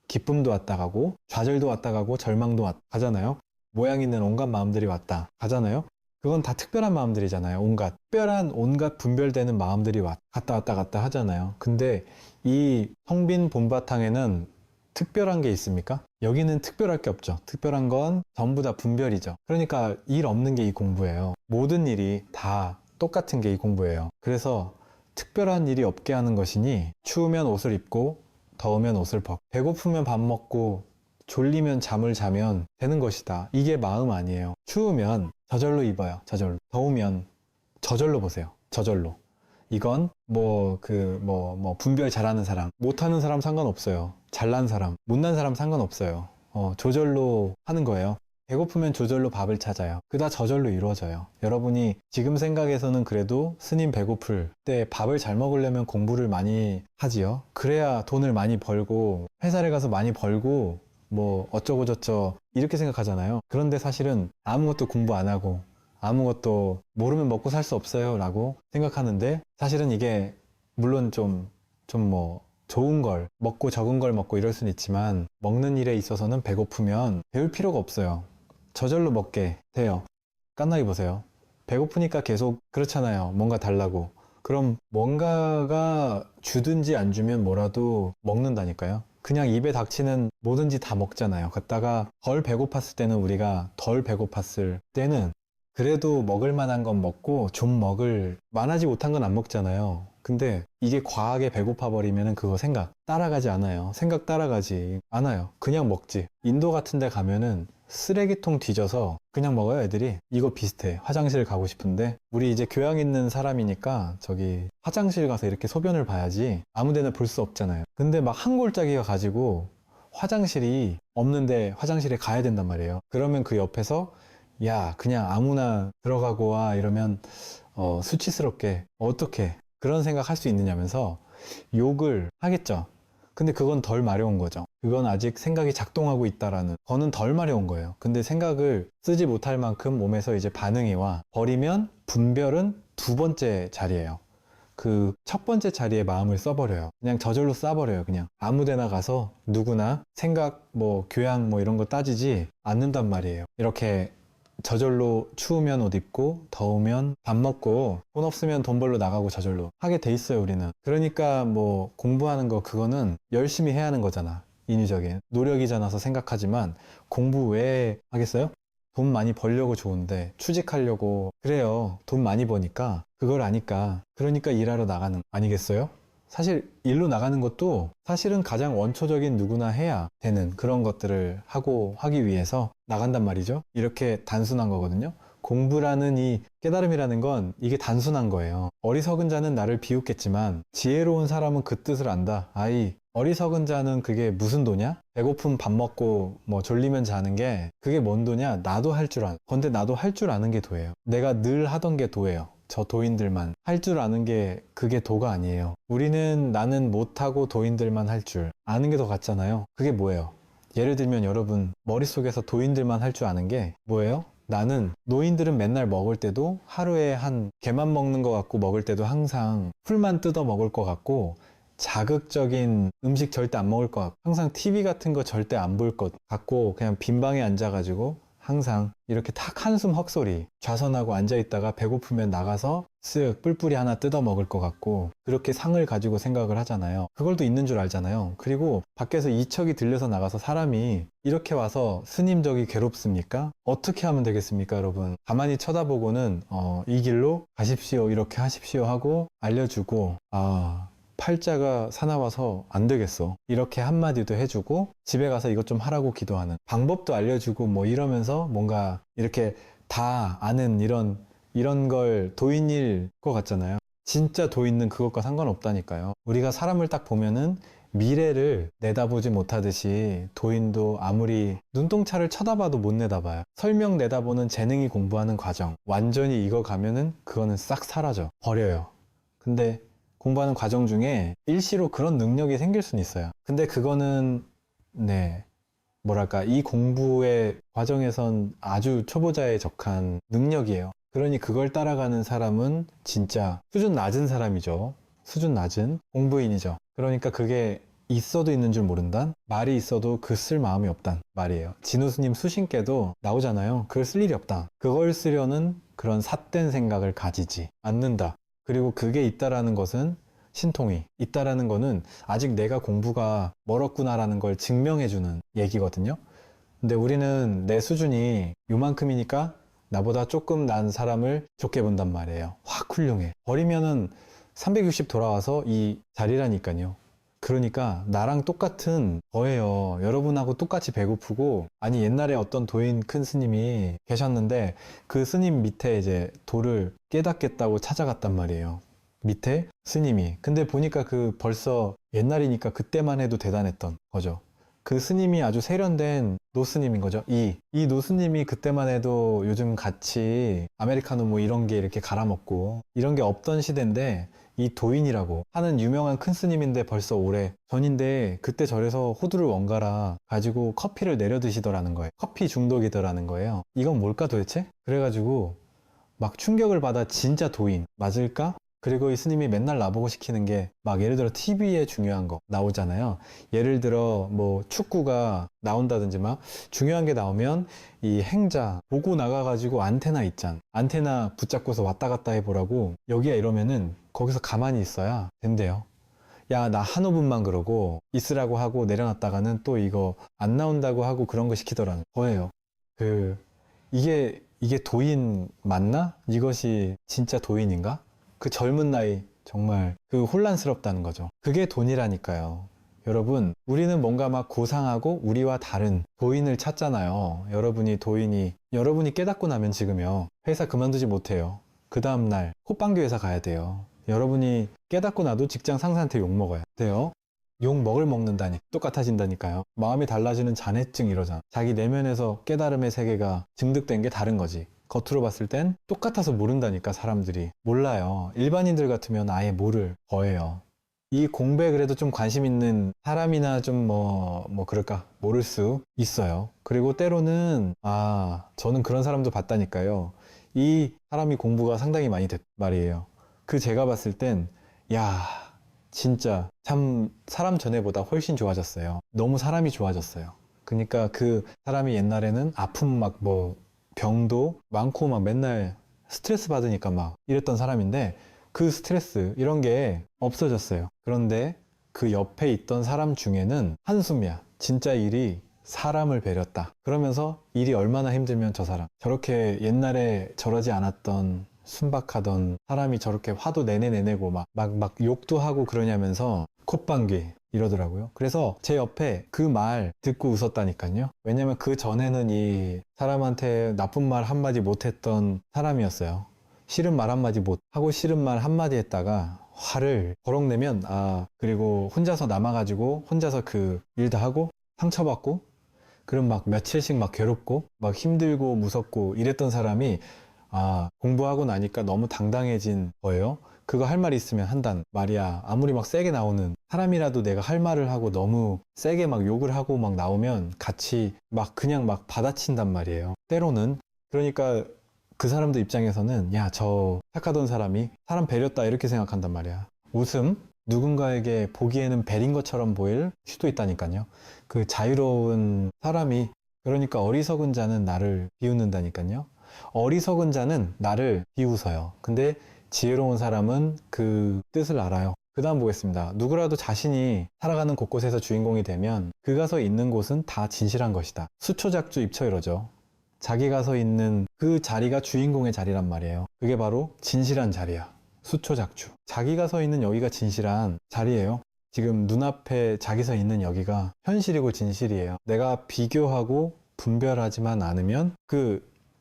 기쁨도 왔다 가고 좌절도 왔다 가고 절망도 왔다 가잖아요. 모양 있는 온갖 마음들이 왔다 가잖아요. 그건 다 특별한 마음들이잖아요. 온갖 분별되는 마음들이 갔다 하잖아요. 근데 이 텅 빈 본바탕에는 특별한 게 있습니까? 여기는 특별할 게 없죠. 특별한 건 전부 다 분별이죠. 그러니까 일 없는 게 이 공부예요. 모든 일이 다 똑같은 게 이 공부예요. 그래서 특별한 일이 없게 하는 것이니 추우면 옷을 입고 더우면 옷을 벗고 배고프면 밥 먹고 졸리면 잠을 자면 되는 것이다. 이게 마음 아니에요. 추우면 저절로 입어요. 저절로. 더우면 저절로 보세요. 저절로. 이건 분별 잘하는 사람, 못하는 사람 상관없어요. 잘난 사람, 못난 사람 상관없어요. 조절로 하는 거예요. 배고프면 조절로 밥을 찾아요. 그다 저절로 이루어져요. 여러분이 지금 생각에서는 그래도 스님 배고플 때 밥을 잘 먹으려면 공부를 많이 하지요. 그래야 돈을 많이 벌고 회사를 가서 많이 벌고 어쩌고 저쩌 이렇게 생각하잖아요. 그런데 사실은 아무것도 공부 안 하고 아무것도 모르면 먹고 살 수 없어요 라고 생각하는데, 사실은 이게 물론 좀 뭐 좋은 걸 먹고 적은 걸 먹고 이럴 수는 있지만, 먹는 일에 있어서는 배고프면 배울 필요가 없어요. 저절로 먹게 돼요. 깐나기 보세요. 배고프니까 계속 그렇잖아요. 뭔가 달라고. 그럼 뭔가가 주든지 안 주면 뭐라도 먹는다니까요. 그냥 입에 닥치는 뭐든지 다 먹잖아요. 갔다가 덜 배고팠을 때는, 우리가 덜 배고팠을 때는 그래도 먹을 만한 건 먹고 좀 먹을 만하지 못한 건 안 먹잖아요. 근데 이게 과하게 배고파 버리면 그거 생각 따라가지 않아요. 생각 따라가지 않아요. 그냥 먹지. 인도 같은 데 가면은 쓰레기통 뒤져서 그냥 먹어요, 애들이. 이거 비슷해. 화장실 가고 싶은데 우리 이제 교양 있는 사람이니까 저기 화장실 가서 이렇게 소변을 봐야지 아무 데나 볼 수 없잖아요. 근데 막 한 골짜기가 가지고 화장실이 없는데 화장실에 가야 된단 말이에요. 그러면 그 옆에서 야, 그냥 아무나 들어가고 와 이러면 수치스럽게 어떻게 그런 생각 할 수 있느냐면서 욕을 하겠죠. 근데 그건 덜 마려운 거죠. 그건 아직 생각이 작동하고 있다라는, 거는 덜 마려운 거예요. 근데 생각을 쓰지 못할 만큼 몸에서 이제 반응이 와 버리면, 분별은 두 번째 자리예요. 그 첫 번째 자리에 마음을 써버려요. 그냥 저절로 쏴버려요. 그냥 아무 데나 가서 누구나 생각 뭐 교양 뭐 이런 거 따지지 않는단 말이에요. 이렇게 저절로 추우면 옷 입고 더우면 밥 먹고 돈 없으면 돈 벌러 나가고 저절로 하게 돼 있어요, 우리는. 그러니까 뭐 공부하는 거, 그거는 열심히 해야 하는 거잖아. 인위적인 노력이잖아서 생각하지만, 공부 왜 하겠어요? 돈 많이 벌려고 좋은데, 취직하려고 그래요. 돈 많이 버니까, 그걸 아니까. 그러니까 일하러 나가는 거 아니겠어요? 사실 일로 나가는 것도 사실은 가장 원초적인, 누구나 해야 되는 그런 것들을 하기 위해서 나간단 말이죠. 이렇게 단순한 거거든요. 공부라는 이 깨달음이라는 건 이게 단순한 거예요. 어리석은 자는 나를 비웃겠지만 지혜로운 사람은 그 뜻을 안다. 아이, 어리석은 자는 그게 무슨 도냐? 배고픔 밥 먹고 뭐 졸리면 자는 게 그게 뭔 도냐? 나도 할 줄 아는 건데, 나도 할 줄 아는 게 도예요. 내가 늘 하던 게 도예요. 저 도인들만 할 줄 아는 게 그게 도가 아니에요. 우리는 나는 못하고 도인들만 할 줄 아는 게 더 같잖아요. 그게 뭐예요? 예를 들면 여러분 머릿속에서 도인들만 할 줄 아는 게 뭐예요? 나는, 노인들은 맨날 먹을 때도 하루에 한 개만 먹는 것 같고, 먹을 때도 항상 풀만 뜯어 먹을 것 같고, 자극적인 음식 절대 안 먹을 것 같고, 항상 TV 같은 거 절대 안 볼 것 같고, 그냥 빈 방에 앉아가지고 항상 이렇게 탁 한숨 헉소리 좌선하고 앉아있다가 배고프면 나가서 쓱 뿔뿔이 하나 뜯어 먹을 것 같고, 그렇게 상을 가지고 생각을 하잖아요. 그걸 또 있는 줄 알잖아요. 그리고 밖에서 이척이 들려서 나가서 사람이 이렇게 와서 스님 저기 괴롭습니까? 어떻게 하면 되겠습니까, 여러분? 가만히 쳐다보고는 이 길로 가십시오, 이렇게 하십시오 하고 알려주고, 팔자가 사나워서 안 되겠어, 이렇게 한마디도 해주고, 집에 가서 이것 좀 하라고 기도하는 방법도 알려주고, 뭐 이러면서 뭔가 이렇게 다 아는 이런 걸 도인일 것 같잖아요. 진짜 도인은 그것과 상관없다니까요. 우리가 사람을 딱 보면은 미래를 내다보지 못하듯이, 도인도 아무리 눈동차를 쳐다봐도 못 내다봐요. 설명 내다보는 재능이 공부하는 과정, 완전히 익어가면은 그거는 싹 사라져 버려요. 근데 공부하는 과정 중에 일시로 그런 능력이 생길 수는 있어요. 근데 그거는 뭐랄까, 이 공부의 과정에선 아주 초보자에 적한 능력이에요. 그러니 그걸 따라가는 사람은 진짜 수준 낮은 사람이죠. 수준 낮은 공부인이죠. 그러니까 그게 있어도 있는 줄 모른단, 말이 있어도 그 쓸 마음이 없단 말이에요. 진우 스님 수신께도 나오잖아요. 그걸 쓸 일이 없다. 그걸 쓰려는 그런 삿된 생각을 가지지 않는다. 그리고 그게 있다라는 것은, 신통이 있다라는 거는 아직 내가 공부가 멀었구나라는 걸 증명해주는 얘기거든요. 근데 우리는 내 수준이 요만큼이니까 나보다 조금 난 사람을 좋게 본단 말이에요. 확 훌륭해 버리면은 360 돌아와서 이 자리라니까요. 그러니까 나랑 똑같은 거예요. 여러분하고 똑같이 배고프고, 아니 옛날에 어떤 도인 큰 스님이 계셨는데, 그 스님 밑에 이제 도를 깨닫겠다고 찾아갔단 말이에요. 밑에 스님이. 근데 보니까 그 벌써 옛날이니까 그때만 해도 대단했던 거죠. 그 스님이 아주 세련된 노스님인 거죠. 이 노스님이 그때만 해도 요즘 같이 아메리카노 뭐 이런 게 이렇게 갈아먹고 이런 게 없던 시대인데, 이 도인이라고 하는 유명한 큰 스님인데 벌써 오래 전인데, 그때 절에서 호두를 원가라 가지고 커피를 내려 드시더라는 거예요. 커피 중독이더라는 거예요. 이건 뭘까 도대체? 그래가지고 막 충격을 받아. 진짜 도인 맞을까? 그리고 이 스님이 맨날 나보고 시키는 게, 막 예를 들어 TV에 중요한 거 나오잖아요. 예를 들어 뭐 축구가 나온다든지 막 중요한 게 나오면 이 행자 보고 나가가지고 안테나 있잖아. 안테나 붙잡고서 왔다 갔다 해보라고. 여기야 이러면은 거기서 가만히 있어야 된대요. 야, 나 한 5분만 그러고 있으라고 하고 내려놨다가는 또 이거 안 나온다고 하고 그런 거 시키더라는 거예요. 그 이게 도인 맞나? 이것이 진짜 도인인가? 그 젊은 나이 정말 그 혼란스럽다는 거죠. 그게 돈이라니까요. 여러분, 우리는 뭔가 막 고상하고 우리와 다른 도인을 찾잖아요. 여러분이 깨닫고 나면 지금요, 회사 그만두지 못해요. 그 다음날 호빵기 회사 가야 돼요. 여러분이 깨닫고 나도 직장 상사한테 욕 먹어야 돼요. 욕 먹는다니 똑같아진다니까요. 마음이 달라지는 잔해증 이러잖아. 자기 내면에서 깨달음의 세계가 증득된 게 다른 거지. 겉으로 봤을 땐 똑같아서 모른다니까. 사람들이 몰라요. 일반인들 같으면 아예 모를 거예요. 이 공부에 그래도 좀 관심 있는 사람이나 좀 그럴까 모를 수 있어요. 그리고 때로는 저는 그런 사람도 봤다니까요. 이 사람이 공부가 상당히 많이 됐 말이에요. 그 제가 봤을 땐 진짜 참 사람 전에보다 훨씬 좋아졌어요. 너무 사람이 좋아졌어요. 그러니까 그 사람이 옛날에는 아픔 병도 많고 막 맨날 스트레스 받으니까 막 이랬던 사람인데, 그 스트레스 이런 게 없어졌어요. 그런데 그 옆에 있던 사람 중에는 한숨이야. 진짜 일이 사람을 배렸다. 그러면서 일이 얼마나 힘들면 저 사람 저렇게 옛날에 저러지 않았던 순박하던 사람이 저렇게 화도 내내고 막 욕도 하고 그러냐면서 콧방귀 이러더라고요. 그래서 제 옆에 그 말 듣고 웃었다니까요. 왜냐면 그 전에는 이 사람한테 나쁜 말 한마디 못했던 사람이었어요. 싫은 말 한마디 못하고 싫은 말 한마디 했다가 화를 버럭 내면 그리고 혼자서 남아가지고 혼자서 그 일 다 하고 상처받고, 그럼 막 며칠씩 막 괴롭고 막 힘들고 무섭고 이랬던 사람이 공부하고 나니까 너무 당당해진 거예요. 그거 할 말 있으면 한단 말이야. 아무리 막 세게 나오는 사람이라도 내가 할 말을 하고 너무 세게 막 욕을 하고 막 나오면 같이 막 그냥 막 받아친단 말이에요. 때로는. 그러니까 그 사람들 입장에서는 저 착하던 사람이 사람 배렸다 이렇게 생각한단 말이야. 웃음? 누군가에게 보기에는 배린 것처럼 보일 수도 있다니까요. 그 자유로운 사람이, 그러니까 어리석은 자는 나를 비웃는다니까요. 어리석은 자는 나를 비웃어요. 근데 지혜로운 사람은 그 뜻을 알아요. 그 다음 보겠습니다. 누구라도 자신이 살아가는 곳곳에서 주인공이 되면 그가 서 있는 곳은 다 진실한 것이다. 수초작주 입처 이러죠. 자기가 서 있는 그 자리가 주인공의 자리란 말이에요. 그게 바로 진실한 자리야. 수초작주. 자기가 서 있는 여기가 진실한 자리예요. 지금 눈앞에 자기 서 있는 여기가 현실이고 진실이에요. 내가 비교하고 분별하지만 않으면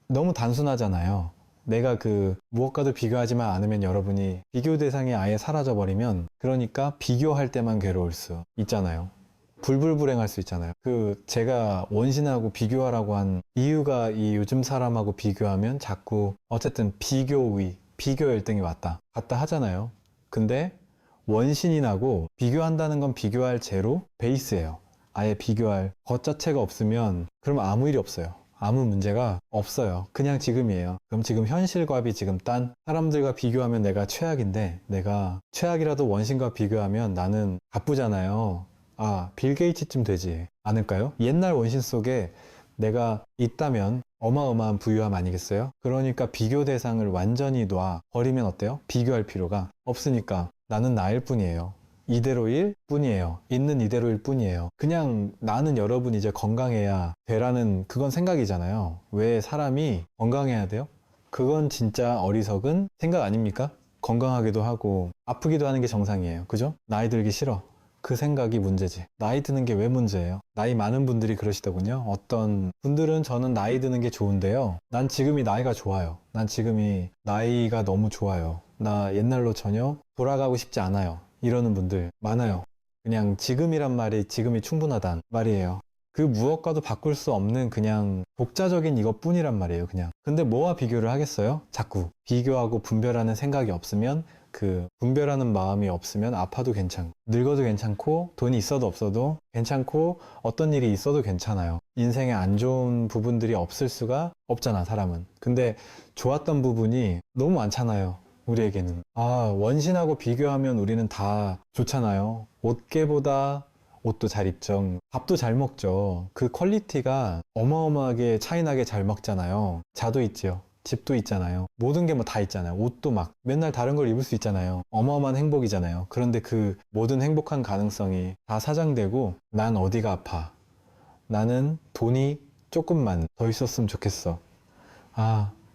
너무 단순하잖아요. 내가 무엇과도 비교하지만 않으면 여러분이 비교 대상이 아예 사라져 버리면, 그러니까 비교할 때만 괴로울 수 있잖아요. 불불불행할 수 있잖아요. 제가 원신하고 비교하라고 한 이유가, 이 요즘 사람하고 비교하면 자꾸 어쨌든 비교 열등이 왔다 갔다 하잖아요. 근데 원신인하고 비교한다는 건 비교할 제로 베이스예요. 아예 비교할 것 자체가 없으면 그러면 아무 일이 없어요. 아무 문제가 없어요. 그냥 지금이에요. 그럼 지금 현실과비 지금 딴 사람들과 비교하면 내가 최악인데, 내가 최악이라도 원신과 비교하면 나는 바쁘잖아요. 빌 게이츠쯤 되지 않을까요? 옛날 원신 속에 내가 있다면 어마어마한 부유함 아니겠어요? 그러니까 비교 대상을 완전히 놔 버리면 어때요? 비교할 필요가 없으니까 나는 나일 뿐이에요. 이대로일 뿐이에요. 있는 이대로일 뿐이에요. 그냥 나는 여러분 이제 건강해야 되라는 그건 생각이잖아요. 왜 사람이 건강해야 돼요? 그건 진짜 어리석은 생각 아닙니까? 건강하기도 하고 아프기도 하는 게 정상이에요. 그죠? 나이 들기 싫어. 그 생각이 문제지. 나이 드는 게 왜 문제예요? 나이 많은 분들이 그러시더군요. 어떤 분들은 저는 나이 드는 게 좋은데요. 난 지금이 나이가 좋아요. 난 지금이 나이가 너무 좋아요. 나 옛날로 전혀 돌아가고 싶지 않아요. 이러는 분들 많아요. 그냥 지금이란 말이 지금이 충분하단 말이에요. 그 무엇과도 바꿀 수 없는 그냥 독자적인 이것뿐이란 말이에요, 그냥. 근데 뭐와 비교를 하겠어요? 자꾸 비교하고 분별하는 생각이 없으면, 그 분별하는 마음이 없으면 아파도 괜찮고, 늙어도 괜찮고, 돈이 있어도 없어도 괜찮고, 어떤 일이 있어도 괜찮아요. 인생에 안 좋은 부분들이 없을 수가 없잖아, 사람은. 근데 좋았던 부분이 너무 많잖아요, 우리에게는. 원신하고 비교하면 우리는 다 좋잖아요. 옷개보다 옷도 잘 입죠. 밥도 잘 먹죠. 그 퀄리티가 어마어마하게 차이나게 잘 먹잖아요. 자도 있지요. 집도 있잖아요. 모든 게 뭐 다 있잖아요. 옷도 막 맨날 다른 걸 입을 수 있잖아요. 어마어마한 행복이잖아요. 그런데 그 모든 행복한 가능성이 다 사장되고, 난 어디가 아파. 나는 돈이 조금만 더 있었으면 좋겠어.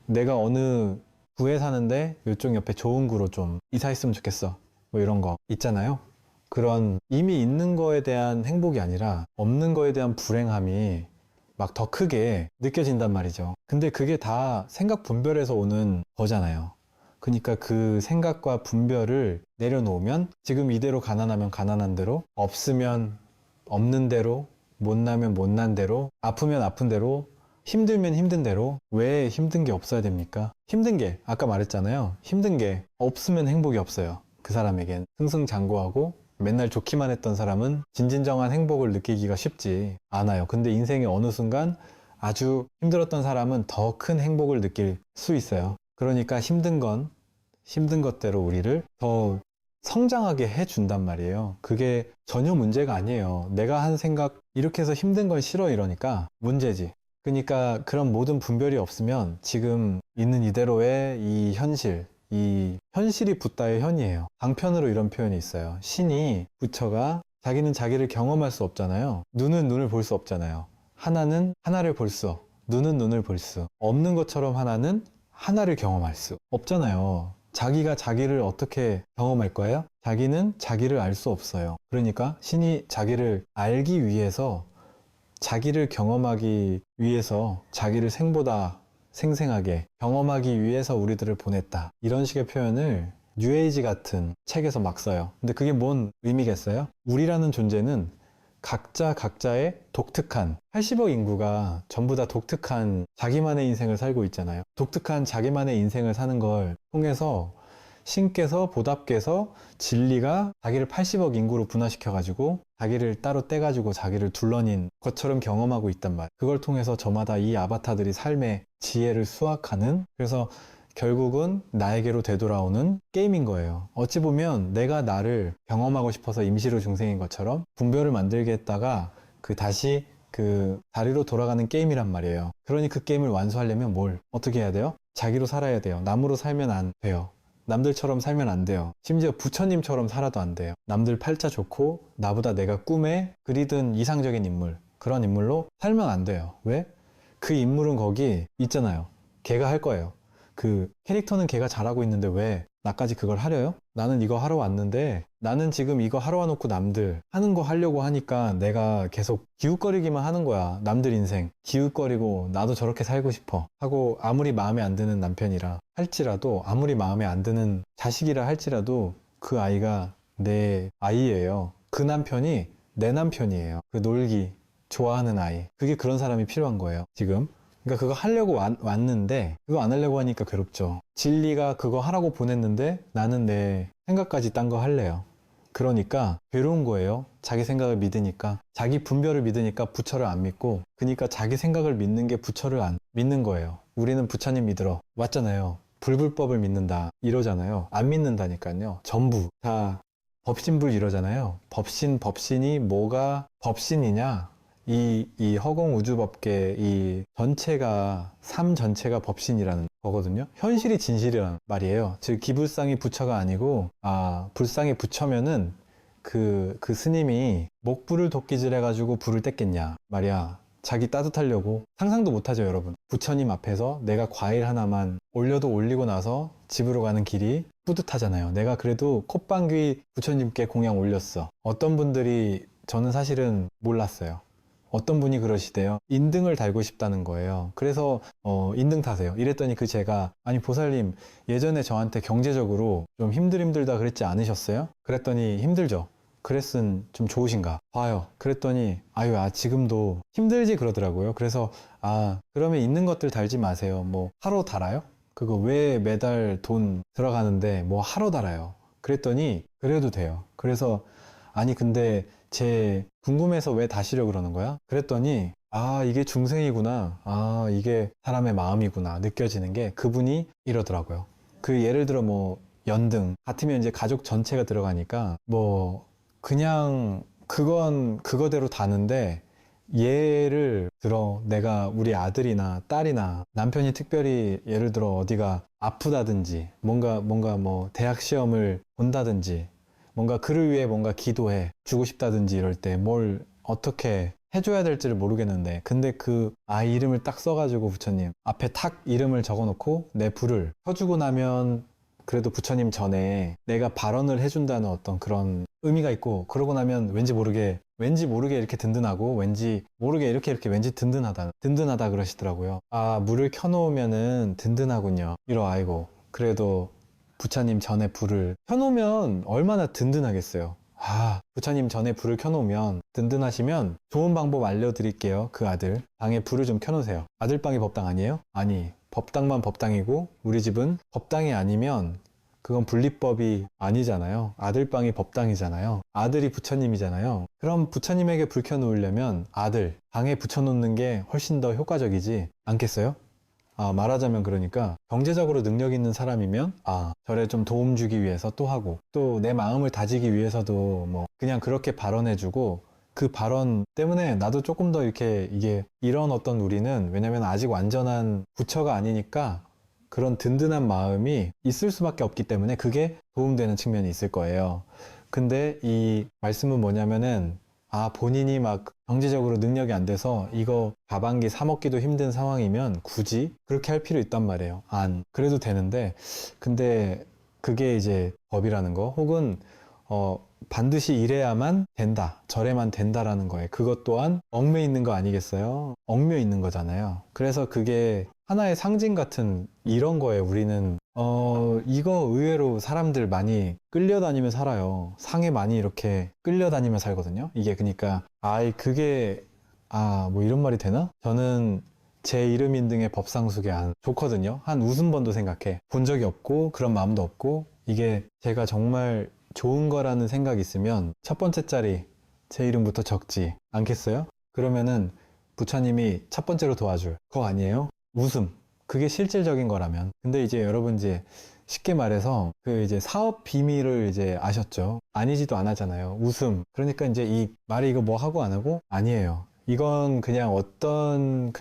내가 어느 구에 사는데 이쪽 옆에 좋은 구로 좀 이사했으면 좋겠어. 뭐 이런 거 있잖아요. 그런 이미 있는 거에 대한 행복이 아니라 없는 거에 대한 불행함이 막 더 크게 느껴진단 말이죠. 근데 그게 다 생각 분별에서 오는 거잖아요. 그러니까 그 생각과 분별을 내려놓으면, 지금 이대로 가난하면 가난한 대로, 없으면 없는 대로, 못나면 못난 대로, 아프면 아픈 대로, 힘들면 힘든 대로. 왜 힘든 게 없어야 됩니까? 힘든 게, 아까 말했잖아요. 힘든 게 없으면 행복이 없어요. 그 사람에겐 승승장구하고 맨날 좋기만 했던 사람은 진진정한 행복을 느끼기가 쉽지 않아요. 근데 인생의 어느 순간 아주 힘들었던 사람은 더 큰 행복을 느낄 수 있어요. 그러니까 힘든 건 힘든 것대로 우리를 더 성장하게 해준단 말이에요. 그게 전혀 문제가 아니에요. 내가 한 생각, 이렇게 해서 힘든 건 싫어 이러니까 문제지. 그러니까 그런 모든 분별이 없으면 지금 있는 이대로의 이 현실, 이 현실이 붓다의 현이에요. 방편으로 이런 표현이 있어요. 신이, 부처가, 자기는 자기를 경험할 수 없잖아요. 눈은 눈을 볼 수 없잖아요. 하나는 하나를 볼 수, 눈은 눈을 볼 수 없는 것처럼 하나는 하나를 경험할 수 없잖아요. 자기가 자기를 어떻게 경험할 거예요? 자기는 자기를 알 수 없어요. 그러니까 신이 자기를 알기 위해서, 자기를 경험하기 위해서, 자기를 생보다 생생하게 경험하기 위해서 우리들을 보냈다. 이런 식의 표현을 뉴에이지 같은 책에서 막 써요. 근데 그게 뭔 의미겠어요? 우리라는 존재는 각자 각자의 독특한, 80억 인구가 전부 다 독특한 자기만의 인생을 살고 있잖아요. 독특한 자기만의 인생을 사는 걸 통해서 신께서, 보답께서, 진리가 자기를 80억 인구로 분화시켜가지고 자기를 따로 떼가지고 자기를 둘러닌 것처럼 경험하고 있단 말이에요. 그걸 통해서 저마다 이 아바타들이 삶의 지혜를 수확하는, 그래서 결국은 나에게로 되돌아오는 게임인 거예요. 어찌 보면 내가 나를 경험하고 싶어서 임시로 중생인 것처럼 분별을 만들게 했다가 다시 그 다리로 돌아가는 게임이란 말이에요. 그러니 그 게임을 완수하려면 어떻게 해야 돼요? 자기로 살아야 돼요. 남으로 살면 안 돼요. 남들처럼 살면 안 돼요. 심지어 부처님처럼 살아도 안 돼요. 남들 팔자 좋고 나보다 내가 꿈에 그리던 이상적인 인물, 그런 인물로 살면 안 돼요. 왜? 그 인물은 거기 있잖아요. 걔가 할 거예요. 그 캐릭터는 걔가 잘하고 있는데 왜 나까지 그걸 하려요? 나는 이거 하러 왔는데, 나는 지금 이거 하러 와놓고 남들 하는 거 하려고 하니까 내가 계속 기웃거리기만 하는 거야. 남들 인생 기웃거리고 나도 저렇게 살고 싶어 하고, 아무리 마음에 안 드는 남편이라 할지라도, 아무리 마음에 안 드는 자식이라 할지라도 그 아이가 내 아이예요. 그 남편이 내 남편이에요. 그 놀기 좋아하는 아이. 그게 그런 사람이 필요한 거예요, 지금. 그러니까 그거 하려고 왔는데 그거 안 하려고 하니까 괴롭죠. 진리가 그거 하라고 보냈는데 나는 내 생각까지 딴 거 할래요. 그러니까 괴로운 거예요. 자기 생각을 믿으니까, 자기 분별을 믿으니까 부처를 안 믿고, 그러니까 자기 생각을 믿는 게 부처를 안 믿는 거예요. 우리는 부처님 믿으러 왔잖아요. 불불법을 믿는다 이러잖아요. 안 믿는다니까요. 전부 다 법신불 이러잖아요. 법신이 뭐가 법신이냐? 이 허공우주법계 이 전체가, 삶 전체가 법신이라는 거거든요. 현실이 진실이란 말이에요. 즉 기불상이 부처가 아니고, 불상이 부처면은 그 스님이 목불을 도끼질 해가지고 불을 뗐겠냐 말이야. 자기 따뜻하려고. 상상도 못하죠, 여러분. 부처님 앞에서 내가 과일 하나만 올려도 올리고 나서 집으로 가는 길이 뿌듯하잖아요. 내가 그래도 콧방귀 부처님께 공양 올렸어. 어떤 분들이, 저는 사실은 몰랐어요. 어떤 분이 그러시대요. 인등을 달고 싶다는 거예요. 그래서 인등 타세요. 이랬더니 제가, 아니 보살님, 예전에 저한테 경제적으로 좀 힘들다 그랬지 않으셨어요? 그랬더니 힘들죠. 그랬은 좀 좋으신가 봐요. 그랬더니 아유 지금도 힘들지 그러더라고요. 그래서 그러면 있는 것들 달지 마세요. 뭐 하러 달아요? 그거 왜 매달 돈 들어가는데 뭐 하러 달아요? 그랬더니 그래도 돼요. 그래서 아니 근데 제 궁금해서 왜 다시려 그러는 거야? 그랬더니 이게 중생이구나. 이게 사람의 마음이구나. 느껴지는 게 그분이 이러더라고요. 그 예를 들어 뭐 연등 같으면 이제 가족 전체가 들어가니까 뭐 그냥 그건 그거대로 다는데 예를 들어 내가 우리 아들이나 딸이나 남편이 특별히 예를 들어 어디가 아프다든지 뭔가 뭐 대학 시험을 본다든지 뭔가 그를 위해 뭔가 기도해 주고 싶다든지 이럴 때 뭘 어떻게 해줘야 될지를 모르겠는데 근데 그 아이 이름을 딱 써가지고 부처님 앞에 탁 이름을 적어놓고 내 불을 켜주고 나면 그래도 부처님 전에 내가 발언을 해준다는 어떤 그런 의미가 있고 그러고 나면 왠지 모르게 이렇게 든든하고 왠지 모르게 이렇게 왠지 든든하다 그러시더라고요. 물을 켜놓으면은 든든하군요. 아이고 그래도 부처님 전에 불을 켜놓으면 얼마나 든든하겠어요. 부처님 전에 불을 켜놓으면 든든하시면 좋은 방법 알려드릴게요. 그 아들 방에 불을 좀 켜놓으세요. 아들 방이 법당 아니에요? 아니 법당만 법당이고 우리 집은 법당이 아니면 그건 분리법이 아니잖아요. 아들 방이 법당이잖아요. 아들이 부처님이잖아요. 그럼 부처님에게 불 켜놓으려면 아들 방에 붙여놓는 게 훨씬 더 효과적이지 않겠어요? 말하자면 그러니까 경제적으로 능력 있는 사람이면 절에 좀 도움 주기 위해서 또 하고 또 내 마음을 다지기 위해서도 뭐 그냥 그렇게 발언해주고 그 발언 때문에 나도 조금 더 이게 이런 어떤 우리는 왜냐면 아직 완전한 부처가 아니니까 그런 든든한 마음이 있을 수밖에 없기 때문에 그게 도움되는 측면이 있을 거예요. 근데 이 말씀은 뭐냐면은 본인이 막 경제적으로 능력이 안 돼서 이거 밥 한 끼 사 먹기도 힘든 상황이면 굳이 그렇게 할 필요 있단 말이에요. 그래도 되는데 근데 그게 이제 법이라는 거 혹은 반드시 이래야만 된다. 저래만 된다라는 거예요. 그것 또한 얽매 있는 거 아니겠어요? 얽매 있는 거잖아요. 그래서 그게 하나의 상징 같은 이런 거에 우리는 이거 의외로 사람들 많이 끌려다니며 살아요. 상에 많이 이렇게 끌려다니며 살거든요. 이게 그러니까 그게 뭐 이런 말이 되나? 저는 제 이름 인등의 법상숙에 좋거든요. 한 웃음번도 생각해 본 적이 없고 그런 마음도 없고 이게 제가 정말 좋은 거라는 생각이 있으면 첫 번째 자리 제 이름부터 적지 않겠어요? 그러면은 부처님이 첫 번째로 도와줄 거 아니에요? 웃음. 그게 실질적인 거라면. 근데 이제 여러분 이제 쉽게 말해서 그 이제 사업 비밀을 이제 아셨죠? 아니지도 않았잖아요. 웃음. 그러니까 이제 이 말이 이거 뭐 하고 안 하고? 아니에요. 이건 그냥 어떤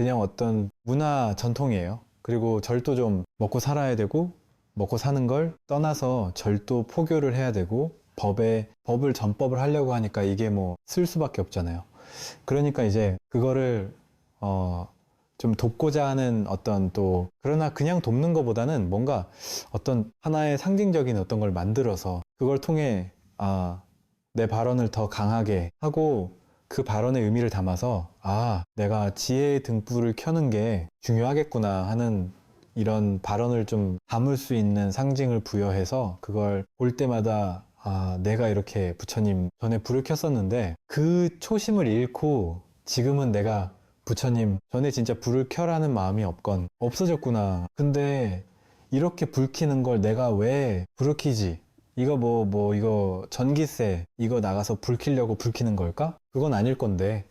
문화 전통이에요. 그리고 절도 좀 먹고 살아야 되고 먹고 사는 걸 떠나서 절도 포교를 해야 되고 법을 전법을 하려고 하니까 이게 뭐 쓸 수밖에 없잖아요. 그러니까 이제 그거를 좀 돕고자 하는 어떤 또 그러나 그냥 돕는 것보다는 뭔가 어떤 하나의 상징적인 어떤 걸 만들어서 그걸 통해 내 발언을 더 강하게 하고 그 발언의 의미를 담아서 내가 지혜의 등불을 켜는 게 중요하겠구나 하는 이런 발언을 좀 담을 수 있는 상징을 부여해서 그걸 볼 때마다 내가 이렇게 부처님 전에 불을 켰었는데 그 초심을 잃고 지금은 내가 부처님 전에 진짜 불을 켜라는 마음이 없어졌구나. 근데 이렇게 불 켜는 걸 내가 왜 불을 켜지? 이거 이거 전기세 이거 나가서 불 켜려고 불 켜는 걸까? 그건 아닐 건데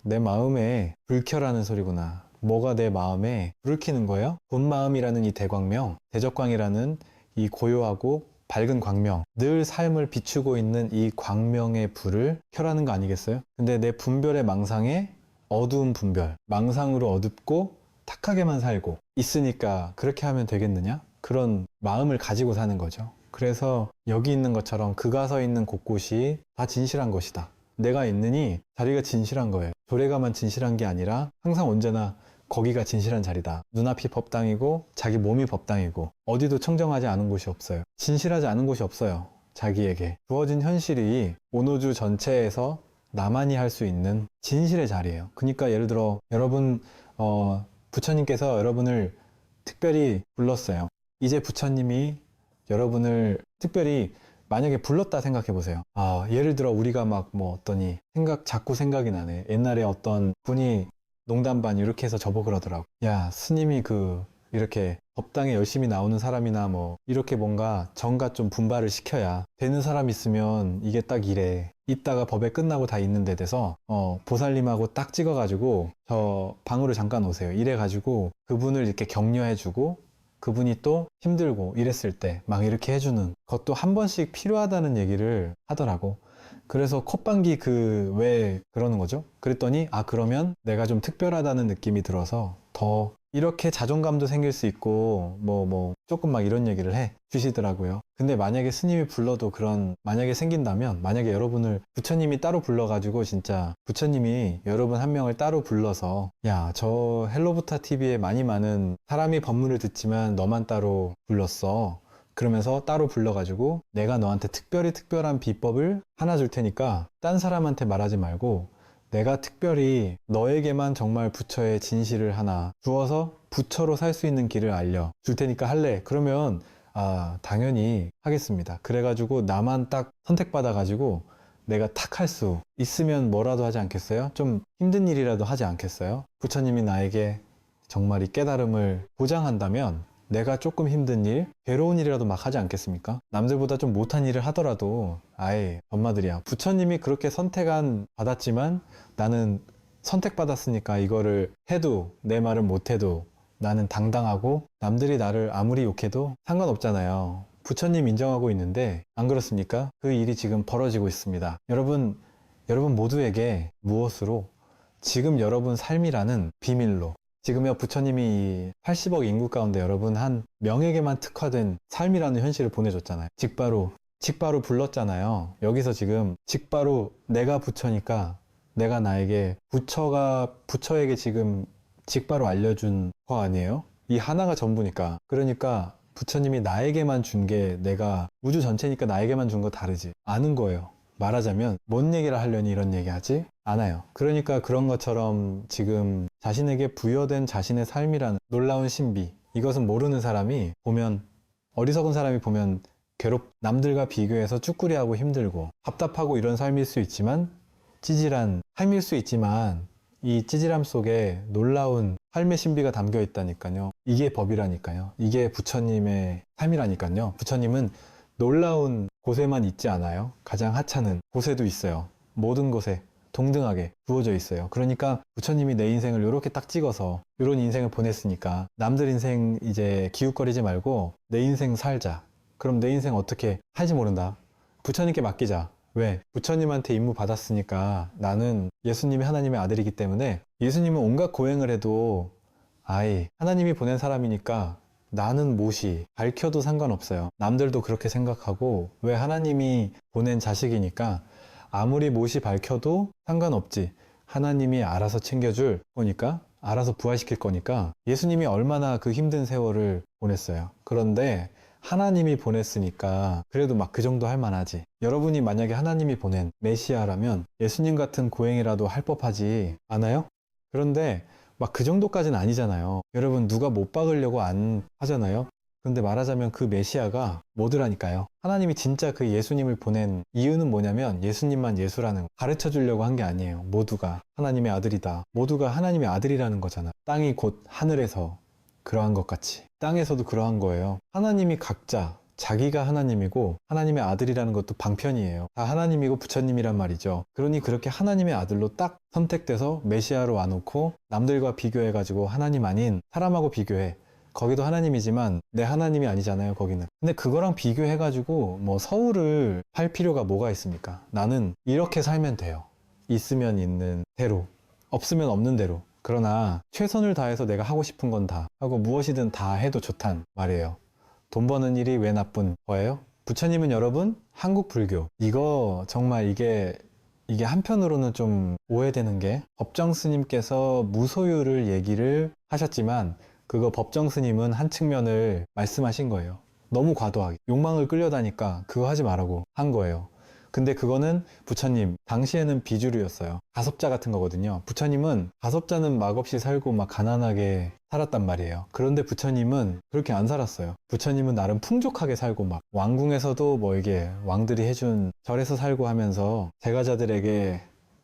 내 마음에 불 켜라는 소리구나. 뭐가 내 마음에 불을 켜는 거예요? 본마음이라는 이 대광명, 대적광이라는 이 고요하고 밝은 광명, 늘 삶을 비추고 있는 이 광명의 불을 켜라는 거 아니겠어요? 근데 내 분별의 망상에 어두운 분별, 망상으로 어둡고 탁하게만 살고 있으니까 그렇게 하면 되겠느냐? 그런 마음을 가지고 사는 거죠. 그래서 여기 있는 것처럼 그가 서 있는 곳곳이 다 진실한 것이다. 내가 있느니 자리가 진실한 거예요. 조례가만 진실한 게 아니라 항상 언제나 거기가 진실한 자리다. 눈앞이 법당이고 자기 몸이 법당이고 어디도 청정하지 않은 곳이 없어요. 진실하지 않은 곳이 없어요. 자기에게 주어진 현실이 온우주 전체에서 나만이 할 수 있는 진실의 자리예요. 그러니까 예를 들어 여러분 부처님께서 여러분을 특별히 불렀어요. 이제 부처님이 여러분을 특별히 만약에 불렀다 생각해 보세요. 예를 들어 우리가 막 뭐 어떠니 자꾸 생각이 나네. 옛날에 어떤 분이 농담 반 이렇게 해서 저보고 그러더라고. 야, 스님이 이렇게 법당에 열심히 나오는 사람이나 뭐 이렇게 뭔가 정가 좀 분발을 시켜야 되는 사람 있으면 이게 딱 이래. 이따가 법회 끝나고 다 있는 데 돼서 보살님하고 딱 찍어가지고 저 방으로 잠깐 오세요. 이래가지고 그분을 이렇게 격려해주고 그분이 또 힘들고 이랬을 때 막 이렇게 해주는 것도 한 번씩 필요하다는 얘기를 하더라고. 그래서 콧방귀 왜 그러는 거죠? 그랬더니 그러면 내가 좀 특별하다는 느낌이 들어서 더 이렇게 자존감도 생길 수 있고 조금 막 이런 얘기를 해 주시더라고요. 근데 만약에 스님이 불러도 만약에 생긴다면, 만약에 여러분을 부처님이 따로 불러가지고 진짜 부처님이 여러분 한 명을 따로 불러서 야, 저 헬로부타 TV에 많은 사람이 법문을 듣지만 너만 따로 불렀어. 그러면서 따로 불러가지고 내가 너한테 특별한 비법을 하나 줄 테니까 딴 사람한테 말하지 말고 내가 특별히 너에게만 정말 부처의 진실을 하나 주어서 부처로 살 수 있는 길을 알려줄 테니까 할래? 그러면 당연히 하겠습니다. 그래가지고 나만 딱 선택받아가지고 내가 탁 할 수 있으면 뭐라도 하지 않겠어요? 좀 힘든 일이라도 하지 않겠어요? 부처님이 나에게 정말 이 깨달음을 보장한다면 내가 조금 힘든 일, 괴로운 일이라도 막 하지 않겠습니까? 남들보다 좀 못한 일을 하더라도 엄마들이야. 부처님이 그렇게 받았지만 나는 선택받았으니까 이거를 해도 내 말을 못해도 나는 당당하고 남들이 나를 아무리 욕해도 상관없잖아요. 부처님 인정하고 있는데 안 그렇습니까? 그 일이 지금 벌어지고 있습니다. 여러분 모두에게 무엇으로? 지금 여러분 삶이라는 비밀로, 지금요 부처님이 80억 인구 가운데 여러분 한 명에게만 특화된 삶이라는 현실을 보내줬잖아요. 직바로 불렀잖아요. 여기서 지금 직바로 내가 부처니까 내가 나에게 부처에게 지금 직바로 알려준 거 아니에요? 이 하나가 전부니까. 그러니까 부처님이 나에게만 준 게 내가 우주 전체니까 나에게만 준 거 다르지 않은 거예요. 말하자면 뭔 얘기를 하려니 이런 얘기 하지? 않아요. 그러니까 그런 것처럼 지금 자신에게 부여된 자신의 삶이라는 놀라운 신비, 이것은 모르는 사람이 보면, 어리석은 사람이 보면 남들과 비교해서 쭈꾸리하고 힘들고 답답하고 이런 삶일 수 있지만, 찌질한 삶일 수 있지만 이 찌질함 속에 놀라운 삶의 신비가 담겨 있다니까요. 이게 법이라니까요. 이게 부처님의 삶이라니까요. 부처님은 놀라운 곳에만 있지 않아요. 가장 하찮은 곳에도 있어요. 모든 곳에 동등하게 부어져 있어요. 그러니까 부처님이 내 인생을 이렇게 딱 찍어서 이런 인생을 보냈으니까 남들 인생 이제 기웃거리지 말고 내 인생 살자. 그럼 내 인생 어떻게 할지 모른다. 부처님께 맡기자. 왜? 부처님한테 임무 받았으니까 나는 예수님이 하나님의 아들이기 때문에 예수님은 온갖 고행을 해도 하나님이 보낸 사람이니까 나는 못이 밝혀도 상관없어요. 남들도 그렇게 생각하고, 왜? 하나님이 보낸 자식이니까 아무리 못이 밝혀도 상관없지. 하나님이 알아서 챙겨줄 거니까, 알아서 부활시킬 거니까. 예수님이 얼마나 그 힘든 세월을 보냈어요. 그런데 하나님이 보냈으니까 그래도 막 그 정도 할 만하지. 여러분이 만약에 하나님이 보낸 메시아라면 예수님 같은 고행이라도 할 법하지 않아요? 그런데 막 그 정도까지는 아니잖아요. 여러분, 누가 못 박으려고 안 하잖아요. 그런데 말하자면 그 메시아가 뭐더라니까요. 하나님이 진짜 그 예수님을 보낸 이유는 뭐냐면 예수님만 예수라는 거 가르쳐 주려고 한 게 아니에요. 모두가 하나님의 아들이다. 모두가 하나님의 아들이라는 거잖아. 땅이 곧 하늘에서 그러한 것 같이 땅에서도 그러한 거예요. 하나님이 각자 자기가 하나님이고 하나님의 아들이라는 것도 방편이에요. 다 하나님이고 부처님이란 말이죠. 그러니 그렇게 하나님의 아들로 딱 선택돼서 메시아로 와놓고 남들과 비교해가지고 하나님 아닌 사람하고 비교해. 거기도 하나님이지만 내 하나님이 아니잖아요, 거기는. 근데 그거랑 비교해가지고 뭐 서울을 팔 필요가 뭐가 있습니까? 나는 이렇게 살면 돼요. 있으면 있는 대로, 없으면 없는 대로. 그러나 최선을 다해서 내가 하고 싶은 건 다 하고 무엇이든 다 해도 좋단 말이에요. 돈 버는 일이 왜 나쁜 거예요? 부처님은 여러분, 한국 불교, 이거 정말 이게 한편으로는 좀 오해되는 게, 법정 스님께서 무소유를 얘기를 하셨지만 그거 법정 스님은 한 측면을 말씀하신 거예요. 너무 과도하게 욕망을 끌려다니까 그거 하지 말라고 한 거예요. 근데 그거는 부처님 당시에는 비주류였어요. 가섭자 같은 거거든요. 부처님은 가섭자는 막없이 살고 막 가난하게 살았단 말이에요. 그런데 부처님은 그렇게 안 살았어요. 부처님은 나름 풍족하게 살고 막 왕궁에서도 뭐 이게 왕들이 해준 절에서 살고 하면서 제가자들에게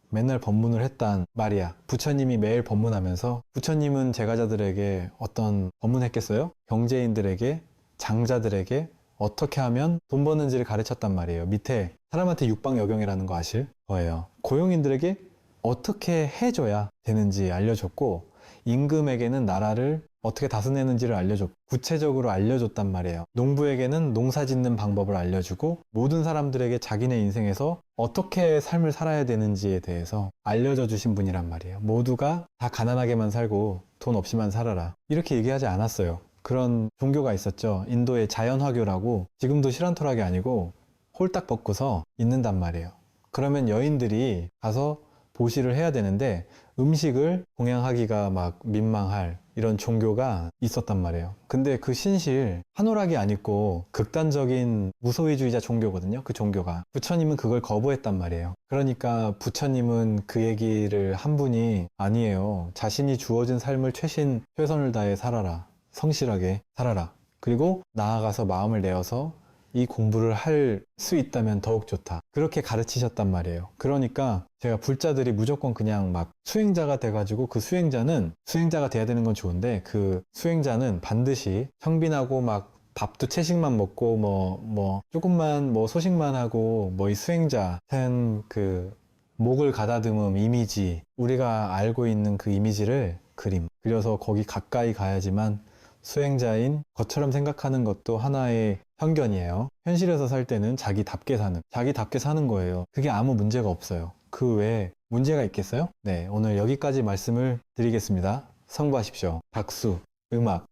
맨날 법문을 했단 말이야. 부처님이 매일 법문하면서 부처님은 제가자들에게 어떤 법문했겠어요? 경제인들에게, 장자들에게 어떻게 하면 돈 버는지를 가르쳤단 말이에요. 밑에 사람한테 육방여경이라는 거 아실 거예요. 고용인들에게 어떻게 해줘야 되는지 알려줬고, 임금에게는 나라를 어떻게 다스리는지를 알려줬고, 구체적으로 알려줬단 말이에요. 농부에게는 농사 짓는 방법을 알려주고, 모든 사람들에게 자기네 인생에서 어떻게 삶을 살아야 되는지에 대해서 알려줘 주신 분이란 말이에요. 모두가 다 가난하게만 살고 돈 없이만 살아라, 이렇게 얘기하지 않았어요. 그런 종교가 있었죠. 인도의 자연화교라고, 지금도 시란토락이 아니고 홀딱 벗고서 있는단 말이에요. 그러면 여인들이 가서 보시를 해야 되는데 음식을 봉양하기가 막 민망할 이런 종교가 있었단 말이에요. 근데 그 신실 한오락이 안 입고 극단적인 무소유주의자 종교거든요. 그 종교가. 부처님은 그걸 거부했단 말이에요. 그러니까 부처님은 그 얘기를 한 분이 아니에요. 자신이 주어진 삶을 최선을 다해 살아라. 성실하게 살아라. 그리고 나아가서 마음을 내어서 이 공부를 할 수 있다면 더욱 좋다. 그렇게 가르치셨단 말이에요. 그러니까 제가 불자들이 무조건 그냥 막 수행자가 돼가지고, 그 수행자가 돼야 되는 건 좋은데, 그 수행자는 반드시 청빈하고 막 밥도 채식만 먹고 조금만 소식만 하고 이 수행자 같은 그 목을 가다듬은 이미지, 우리가 알고 있는 그 이미지를 그려서 거기 가까이 가야지만 수행자인 것처럼 생각하는 것도 하나의 편견이에요. 현실에서 살 때는 자기답게 사는 거예요. 그게 아무 문제가 없어요. 그 외에 문제가 있겠어요? 네, 오늘 여기까지 말씀을 드리겠습니다. 성부하십시오. 박수, 음악,